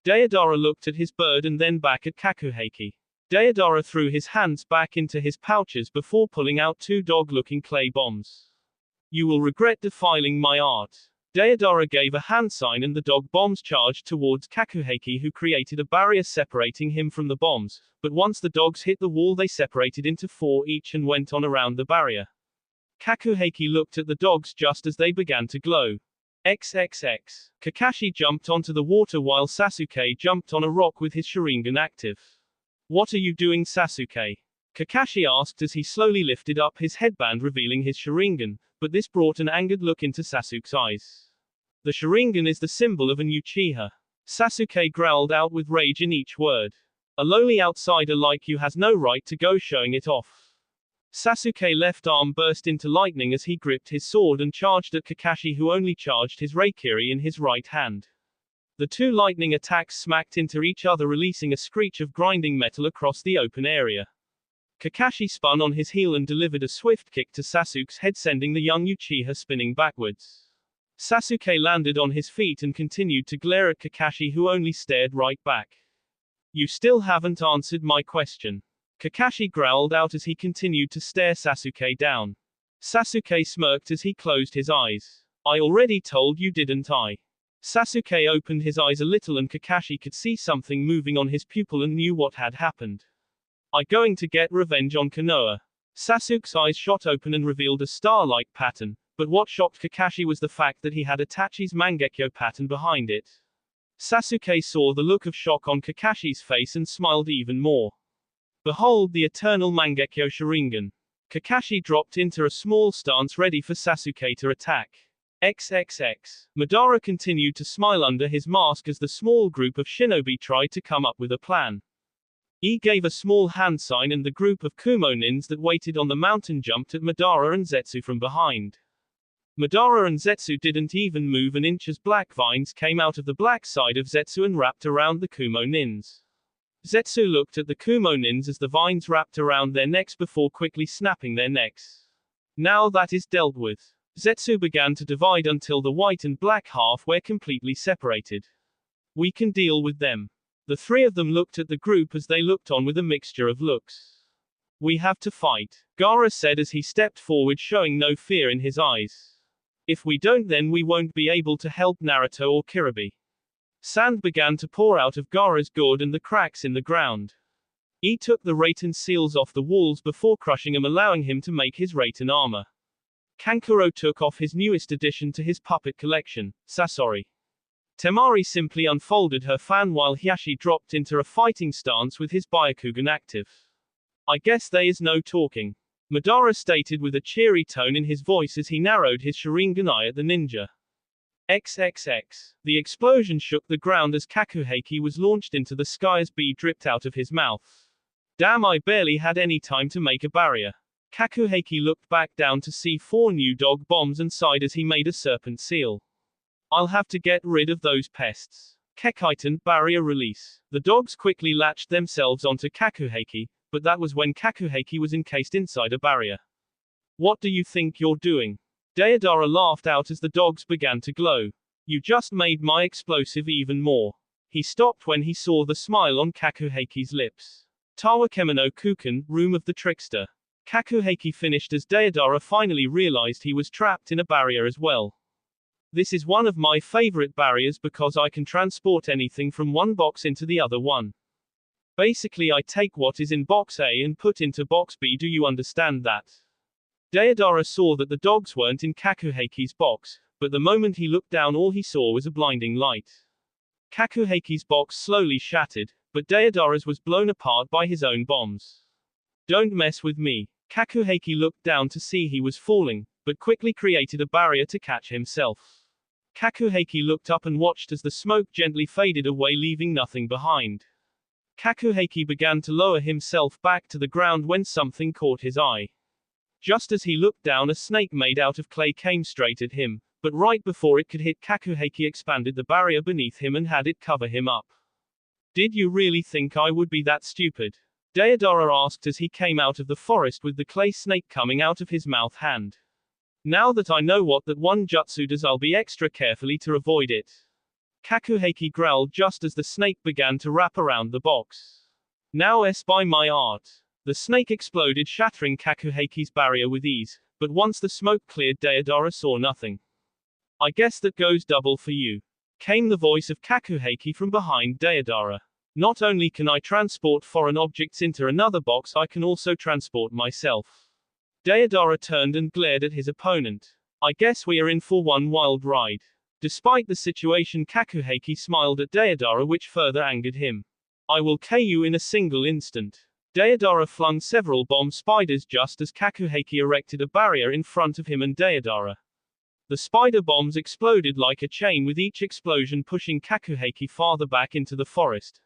Deidara looked at his bird and then back at Kakuheiki. Deidara threw his hands back into his pouches before pulling out 2 dog-looking clay bombs. You will regret defiling my art. Deidara gave a hand sign and the dog bombs charged towards Kakuheiki, who created a barrier separating him from the bombs, but once the dogs hit the wall they separated into 4 each and went on around the barrier. Kakuheiki looked at the dogs just as they began to glow. XXX. Kakashi jumped onto the water while Sasuke jumped on a rock with his Sharingan active. What are you doing, Sasuke? Kakashi asked as he slowly lifted up his headband, revealing his Sharingan, but this brought an angered look into Sasuke's eyes. The Sharingan is the symbol of an Uchiha. Sasuke growled out with rage in each word. A lowly outsider like you has no right to go showing it off. Sasuke's left arm burst into lightning as he gripped his sword and charged at Kakashi, who only charged his Raikiri in his right hand. The 2 lightning attacks smacked into each other, releasing a screech of grinding metal across the open area. Kakashi spun on his heel and delivered a swift kick to Sasuke's head, sending the young Uchiha spinning backwards. Sasuke landed on his feet and continued to glare at Kakashi, who only stared right back. You still haven't answered my question, Kakashi growled out as he continued to stare Sasuke down. Sasuke smirked as he closed his eyes. I already told you, didn't I? Sasuke opened his eyes a little and Kakashi could see something moving on his pupil and knew what had happened. I'm going to get revenge on Konoha. Sasuke's eyes shot open and revealed a star-like pattern, but what shocked Kakashi was the fact that he had Itachi's Mangekyo pattern behind it. Sasuke saw the look of shock on Kakashi's face and smiled even more. Behold the eternal Mangekyo Sharingan. Kakashi dropped into a small stance ready for Sasuke to attack. XXX. Madara continued to smile under his mask as the small group of shinobi tried to come up with a plan. He gave a small hand sign and the group of Kumo nins that waited on the mountain jumped at Madara and Zetsu from behind. Madara and Zetsu didn't even move an inch as black vines came out of the black side of Zetsu and wrapped around the Kumo nins. Zetsu looked at the Kumo nins as the vines wrapped around their necks before quickly snapping their necks. Now that is dealt with. Zetsu began to divide until the white and black half were completely separated. We can deal with them. The 3 of them looked at the group as they looked on with a mixture of looks. We have to fight, Gaara said as he stepped forward, showing no fear in his eyes. If we don't, then we won't be able to help Naruto or Kiribi. Sand began to pour out of Gaara's gourd and the cracks in the ground. He took the rattan seals off the walls before crushing them, allowing him to make his rattan armor. Kankuro took off his newest addition to his puppet collection, Sasori. Temari simply unfolded her fan while Hiashi dropped into a fighting stance with his Byakugan active. I guess there is no talking, Madara stated with a cheery tone in his voice as he narrowed his Sharingan at the ninja. XXX. The explosion shook the ground as Kakuheiki was launched into the sky as B dripped out of his mouth. Damn, I barely had any time to make a barrier. Kakuheiki looked back down to see 4 new dog bombs and sighed as he made a serpent seal. I'll have to get rid of those pests. Kekaitan, barrier release. The dogs quickly latched themselves onto Kakuheiki, but that was when Kakuheiki was encased inside a barrier. What do you think you're doing? Deidara laughed out as the dogs began to glow. You just made my explosive even more. He stopped when he saw the smile on Kakuheiki's lips. Tawakema no Kukan, room of the trickster. Kakuheiki finished as Deidara finally realized he was trapped in a barrier as well. This is one of my favorite barriers because I can transport anything from one box into the other one. Basically I take what is in box A and put into box B, do you understand that? Deidara saw that the dogs weren't in Kakuheiki's box, but the moment he looked down all he saw was a blinding light. Kakuheiki's box slowly shattered, but Deidara's was blown apart by his own bombs. Don't mess with me. Kakuheiki looked down to see he was falling, but quickly created a barrier to catch himself. Kakuheiki looked up and watched as the smoke gently faded away, leaving nothing behind. Kakuheiki began to lower himself back to the ground when something caught his eye. Just as he looked down, a snake made out of clay came straight at him, but right before it could hit, Kakuheiki expanded the barrier beneath him and had it cover him up. Did you really think I would be that stupid? Deidara asked as he came out of the forest with the clay snake coming out of his mouth hand. Now that I know what that one jutsu does, I'll be extra carefully to avoid it. Kakuheiki growled just as the snake began to wrap around the box. Now by my art. The snake exploded, shattering Kakuheiki's barrier with ease, but once the smoke cleared, Deidara saw nothing. I guess that goes double for you. Came the voice of Kakuheiki from behind Deidara. Not only can I transport foreign objects into another box, I can also transport myself. Deidara turned and glared at his opponent. I guess we are in for one wild ride. Despite the situation, Kakuheiki smiled at Deidara, which further angered him. I will KO you in a single instant. Deidara flung several bomb spiders just as Kakuheiki erected a barrier in front of him and Deidara. The spider bombs exploded like a chain, with each explosion pushing Kakuheiki farther back into the forest.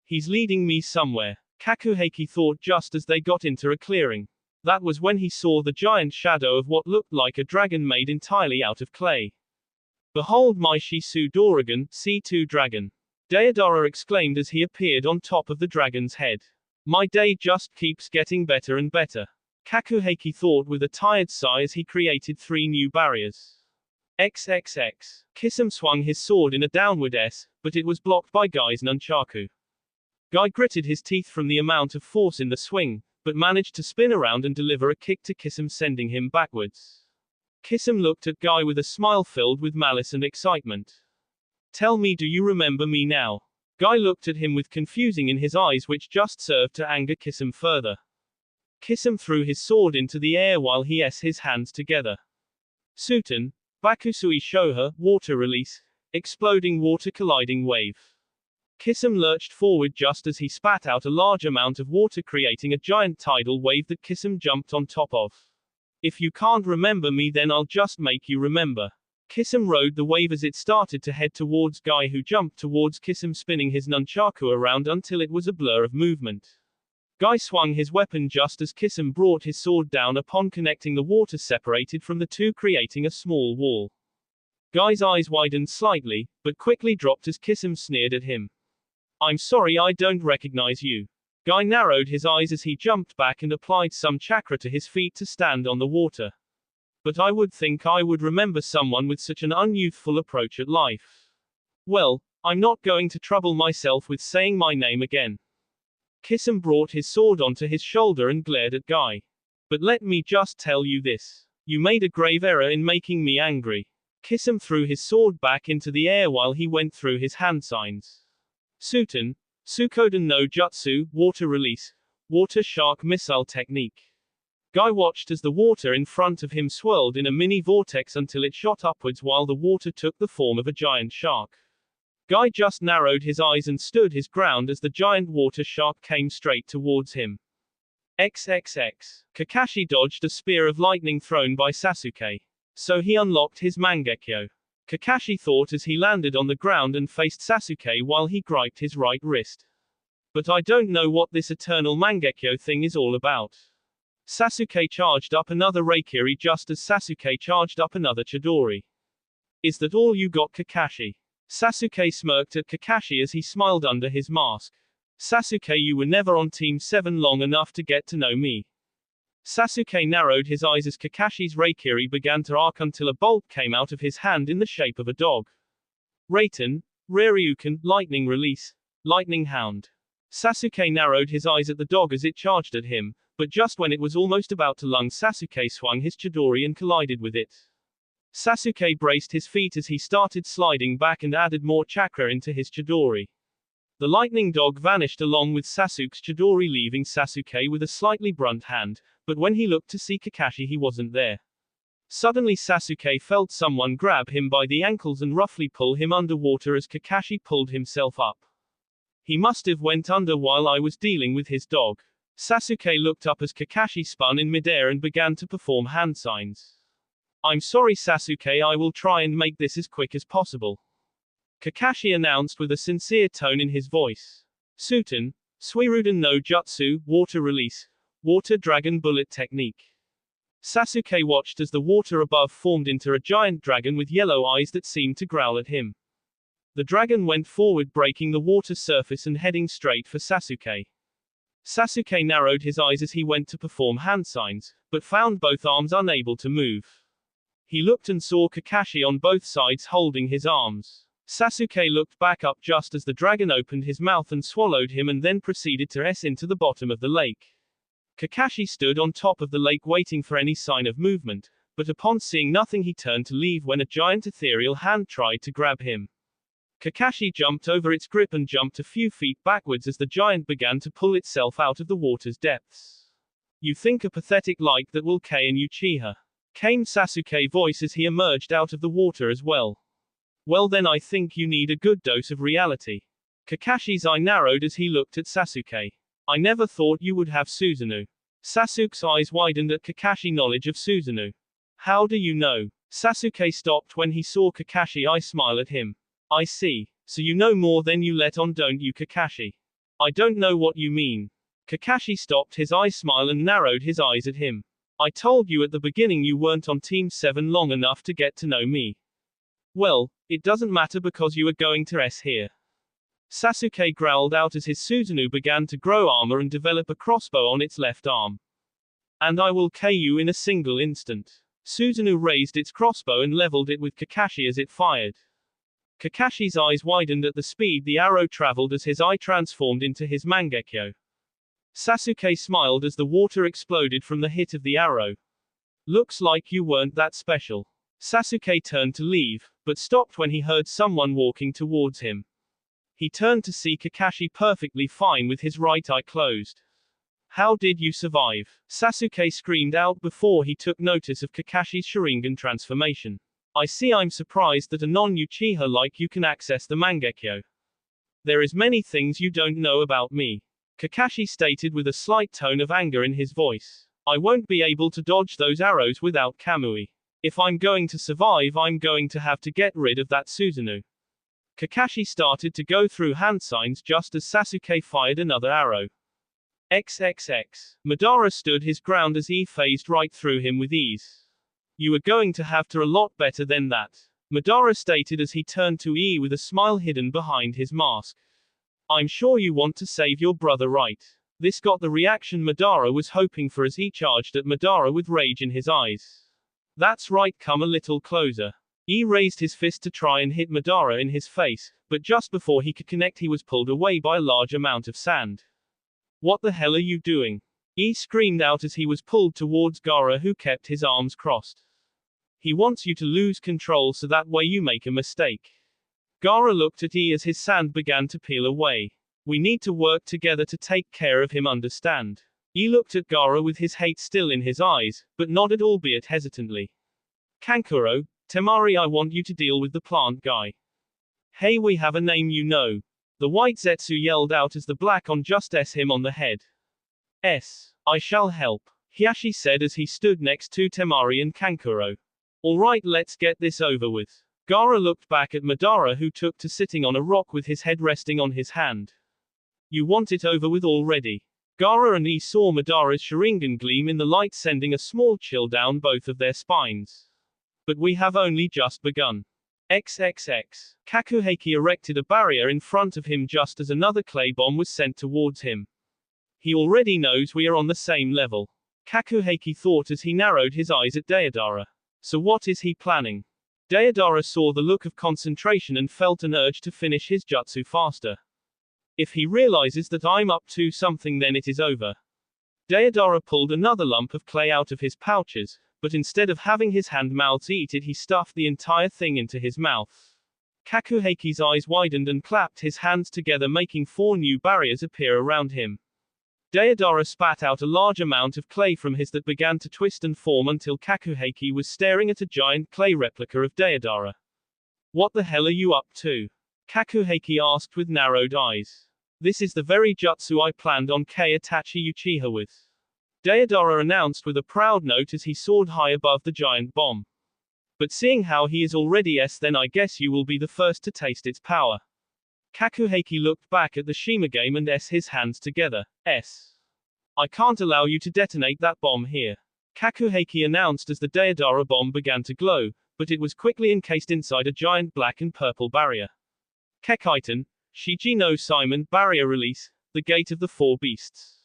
He's leading me somewhere, Kakuheiki thought just as they got into a clearing. That was when he saw the giant shadow of what looked like a dragon made entirely out of clay. Behold my Shisu Doragon, C2 dragon. Deidara exclaimed as he appeared on top of the dragon's head. My day just keeps getting better and better. Kakuheiki thought with a tired sigh as he created 3 new barriers. XXX. Kisame swung his sword in a downward S, but it was blocked by Guy's nunchaku. Guy gritted his teeth from the amount of force in the swing, but managed to spin around and deliver a kick to Kisame, sending him backwards. Kisame looked at Guy with a smile filled with malice and excitement. Tell me, do you remember me now? Guy looked at him with confusing in his eyes, which just served to anger Kisame further. Kisame threw his sword into the air while he his hands together. Suten, Bakusui Shoha, water release, exploding water colliding wave. Kisame lurched forward just as he spat out a large amount of water, creating a giant tidal wave that Kisame jumped on top of. If you can't remember me, then I'll just make you remember. Kisame rode the wave as it started to head towards Guy, who jumped towards Kisame, spinning his nunchaku around until it was a blur of movement. Guy swung his weapon just as Kisame brought his sword down. Upon connecting, the water separated from the two, creating a small wall. Guy's eyes widened slightly, but quickly dropped as Kisame sneered at him. I'm sorry, I don't recognize you. Guy narrowed his eyes as he jumped back and applied some chakra to his feet to stand on the water. But I would think I would remember someone with such an unyouthful approach at life. Well, I'm not going to trouble myself with saying my name again. Kisame brought his sword onto his shoulder and glared at Guy. But let me just tell you this. You made a grave error in making me angry. Kisame threw his sword back into the air while he went through his hand signs. Suten, Sukoden no Jutsu, water release, water shark missile technique. Guy watched as the water in front of him swirled in a mini vortex until it shot upwards while the water took the form of a giant shark. Guy just narrowed his eyes and stood his ground as the giant water shark came straight towards him. XXX. Kakashi dodged a spear of lightning thrown by Sasuke. So he unlocked his Mangekyo. Kakashi thought as he landed on the ground and faced Sasuke while he griped his right wrist. But I don't know what this eternal Mangekyo thing is all about. Sasuke charged up another Raikiri just as Sasuke charged up another Chidori. Is that all you got, Kakashi? Sasuke smirked at Kakashi as he smiled under his mask. Sasuke, you were never on Team 7 long enough to get to know me. Sasuke narrowed his eyes as Kakashi's Raikiri began to arc until a bolt came out of his hand in the shape of a dog. Raiten, Ryoryuken, lightning release, lightning hound. Sasuke narrowed his eyes at the dog as it charged at him, but just when it was almost about to lunge, Sasuke swung his Chidori and collided with it. Sasuke braced his feet as he started sliding back and added more chakra into his Chidori. The lightning dog vanished along with Sasuke's Chidori, leaving Sasuke with a slightly brunt hand, but when he looked to see Kakashi, he wasn't there. Suddenly Sasuke felt someone grab him by the ankles and roughly pull him underwater as Kakashi pulled himself up. He must have went under while I was dealing with his dog. Sasuke looked up as Kakashi spun in midair and began to perform hand signs. I'm sorry Sasuke, I will try and make this as quick as possible. Kakashi announced with a sincere tone in his voice. Suten, Suiruden no Jutsu, water release, water dragon bullet technique. Sasuke watched as the water above formed into a giant dragon with yellow eyes that seemed to growl at him. The dragon went forward, breaking the water surface and heading straight for Sasuke. Sasuke narrowed his eyes as he went to perform hand signs, but found both arms unable to move. He looked and saw Kakashi on both sides holding his arms. Sasuke looked back up just as the dragon opened his mouth and swallowed him and then proceeded to into the bottom of the lake. Kakashi stood on top of the lake waiting for any sign of movement, but upon seeing nothing he turned to leave when a giant ethereal hand tried to grab him. Kakashi jumped over its grip and jumped a few feet backwards as the giant began to pull itself out of the water's depths. You think a pathetic like that will K and Uchiha? Came Sasuke's voice as he emerged out of the water as well. Well then I think you need a good dose of reality. Kakashi's eye narrowed as he looked at Sasuke. I never thought you would have Susanoo. Sasuke's eyes widened at Kakashi's knowledge of Susanoo. How do you know? Sasuke stopped when he saw Kakashi eye smile at him. I see. So you know more than you let on, don't you, Kakashi? I don't know what you mean. Kakashi stopped his eye smile and narrowed his eyes at him. I told you at the beginning you weren't on Team 7 long enough to get to know me. Well, it doesn't matter because you are going to here. Sasuke growled out as his Susanoo began to grow armor and develop a crossbow on its left arm. And I will K you in a single instant. Susanoo raised its crossbow and leveled it with Kakashi as it fired. Kakashi's eyes widened at the speed the arrow traveled as his eye transformed into his Mangekyo. Sasuke smiled as the water exploded from the hit of the arrow. Looks like you weren't that special. Sasuke turned to leave, but stopped when he heard someone walking towards him. He turned to see Kakashi perfectly fine with his right eye closed. How did you survive? Sasuke screamed out before he took notice of Kakashi's Sharingan transformation. I see. I'm surprised that a non-Uchiha like you can access the Mangekyo. There is many things you don't know about me. Kakashi stated with a slight tone of anger in his voice. I won't be able to dodge those arrows without Kamui. If I'm going to survive, I'm going to have to get rid of that Susanoo. Kakashi started to go through hand signs just as Sasuke fired another arrow. XXX. Madara stood his ground as he phased right through him with ease. You are going to have to a lot better than that. Madara stated as he turned to with a smile hidden behind his mask. I'm sure you want to save your brother, right? This got the reaction Madara was hoping for as he charged at Madara with rage in his eyes. That's right, come a little closer. Raised his fist to try and hit Madara in his face, but just before he could connect he was pulled away by a large amount of sand. What the hell are you doing? Screamed out as he was pulled towards Gaara, who kept his arms crossed. He wants you to lose control so that way you make a mistake. Gaara looked at E as his sand began to peel away. We need to work together to take care of him, understand? E looked at Gaara with his hate still in his eyes, but nodded albeit hesitantly. Kankuro, Temari, I want you to deal with the plant guy. Hey, we have a name, you know. The white Zetsu yelled out as the black on just him on the head. I shall help, Hiashi said as he stood next to Temari and Kankuro. Alright, let's get this over with. Gaara looked back at Madara, who took to sitting on a rock with his head resting on his hand. You want it over with already? Gaara and E saw Madara's Sharingan gleam in the light, sending a small chill down both of their spines. But we have only just begun. XXX. Kakuheiki erected a barrier in front of him just as another clay bomb was sent towards him. He already knows we are on the same level. Kakuheiki thought as he narrowed his eyes at Deidara. So what is he planning? Deidara saw the look of concentration and felt an urge to finish his jutsu faster. If he realizes that I'm up to something, then it is over. Deidara pulled another lump of clay out of his pouches, but instead of having his hand-mouths eat it, he stuffed the entire thing into his mouth. Kakuheiki's eyes widened and clapped his hands together, making 4 new barriers appear around him. Deidara spat out a large amount of clay from his that began to twist and form until Kakuheiki was staring at a giant clay replica of Deidara. What the hell are you up to? Kakuheiki asked with narrowed eyes. This is the very jutsu I planned on Itachi Uchiha with. Deidara announced with a proud note as he soared high above the giant bomb. But seeing how he is already then I guess you will be the first to taste its power. Kakuheiki looked back at the Shimagame and his hands together. I can't allow you to detonate that bomb here. Kakuheiki announced as the Deidara bomb began to glow, but it was quickly encased inside a giant black and purple barrier. Kekaitan, Shiji no Simon, barrier release, the gate of the 4 beasts.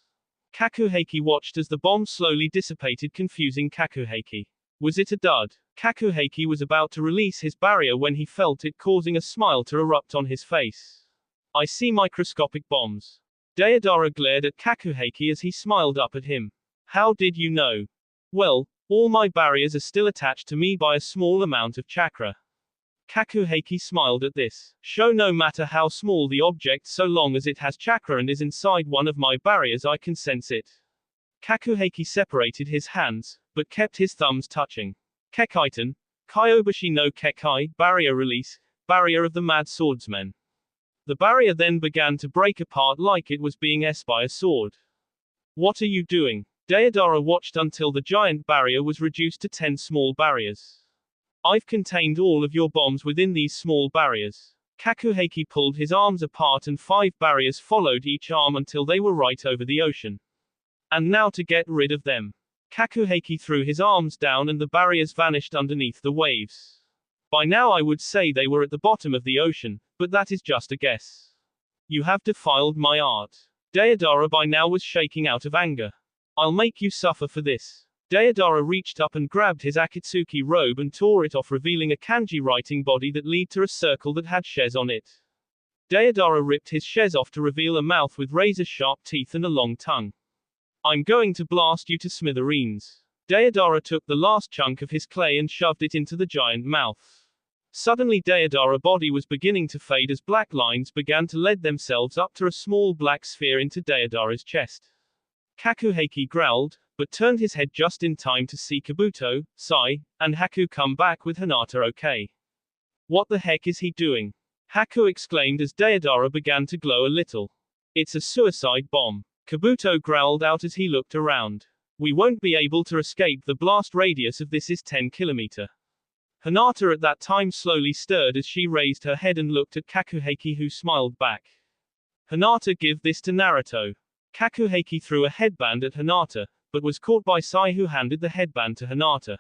Kakuheiki watched as the bomb slowly dissipated, confusing Kakuheiki. Was it a dud? Kakuheiki was about to release his barrier when he felt it, causing a smile to erupt on his face. I see microscopic bombs. Deidara glared at Kakuheiki as he smiled up at him. How did you know? Well, all my barriers are still attached to me by a small amount of chakra. Kakuheiki smiled at this. Show no matter how small the object, so long as it has chakra and is inside one of my barriers, I can sense it. Kakuheiki separated his hands, but kept his thumbs touching. Kekaitan, Kyobashi no Kekai, barrier release, barrier of the mad swordsmen. The barrier then began to break apart like it was being by a sword. What are you doing? Deidara watched until the giant barrier was reduced to 10 small barriers. I've contained all of your bombs within these small barriers. Kakuheiki pulled his arms apart and 5 barriers followed each arm until they were right over the ocean. And now to get rid of them. Kakuheiki threw his arms down and the barriers vanished underneath the waves. By now I would say they were at the bottom of the ocean, but that is just a guess. You have defiled my art. Deidara by now was shaking out of anger. I'll make you suffer for this. Deidara reached up and grabbed his Akatsuki robe and tore it off, revealing a kanji writing body that led to a circle that had shes on it. Deidara ripped his shes off to reveal a mouth with razor-sharp teeth and a long tongue. I'm going to blast you to smithereens. Deidara took the last chunk of his clay and shoved it into the giant mouth. Suddenly Deidara's body was beginning to fade as black lines began to lead themselves up to a small black sphere into Deidara's chest. Kakuheiki growled, but turned his head just in time to see Kabuto, Sai, and Haku come back with Hinata okay. What the heck is he doing? Haku exclaimed as Deidara began to glow a little. It's a suicide bomb. Kabuto growled out as he looked around. We won't be able to escape. The blast radius of this is 10 km. Hinata at that time slowly stirred as she raised her head and looked at Kakuheiki, who smiled back. Hinata, give this to Naruto. Kakuheiki threw a headband at Hinata, but was caught by Sai, who handed the headband to Hinata.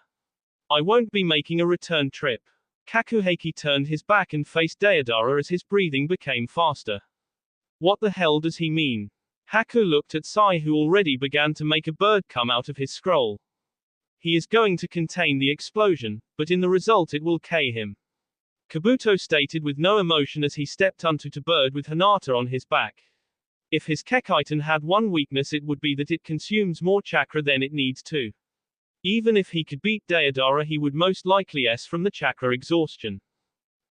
I won't be making a return trip. Kakuheiki turned his back and faced Deidara as his breathing became faster. What the hell does he mean? Haku looked at Sai, who already began to make a bird come out of his scroll. He is going to contain the explosion, but in the result it will kill him. Kabuto stated with no emotion as he stepped onto the bird with Hinata on his back. If his Kekaitan had one weakness, it would be that it consumes more chakra than it needs to. Even if he could beat Deodara, he would most likely S from the chakra exhaustion.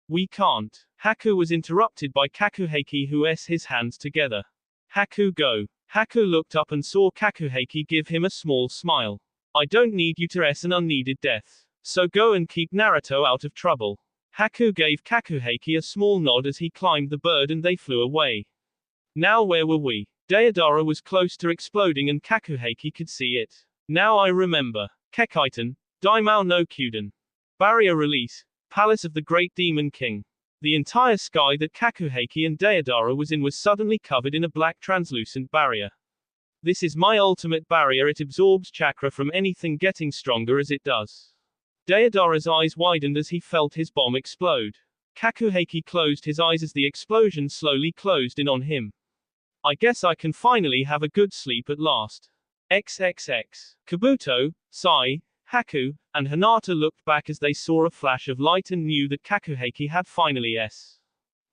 We can't. Haku was interrupted by Kakuheiki, who S his hands together. Haku, go. Haku looked up and saw Kakuheiki give him a small smile. I don't need you to S an unneeded death. So go and keep Naruto out of trouble. Haku gave Kakuheiki a small nod as he climbed the bird and they flew away. Now where were we? Deodara was close to exploding and Kakuheiki could see it. Now I remember. Kekaiten, Daimao no Kyuden. Barrier release. Palace of the Great Demon King. The entire sky that Kakuheiki and Deodara was in was suddenly covered in a black translucent barrier. This is my ultimate barrier. It absorbs chakra from anything, getting stronger as it does. Deodara's eyes widened as he felt his bomb explode. Kakuheiki closed his eyes as the explosion slowly closed in on him. I guess I can finally have a good sleep at last. XXX. Kabuto, Sai, Haku, and Hinata looked back as they saw a flash of light and knew that Kakuheiki had finally S.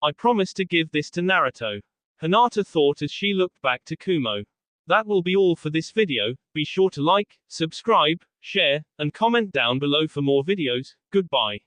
I promised to give this to Naruto. Hinata thought as she looked back to Kumo. That will be all for this video. Be sure to like, subscribe, share, and comment down below for more videos. Goodbye.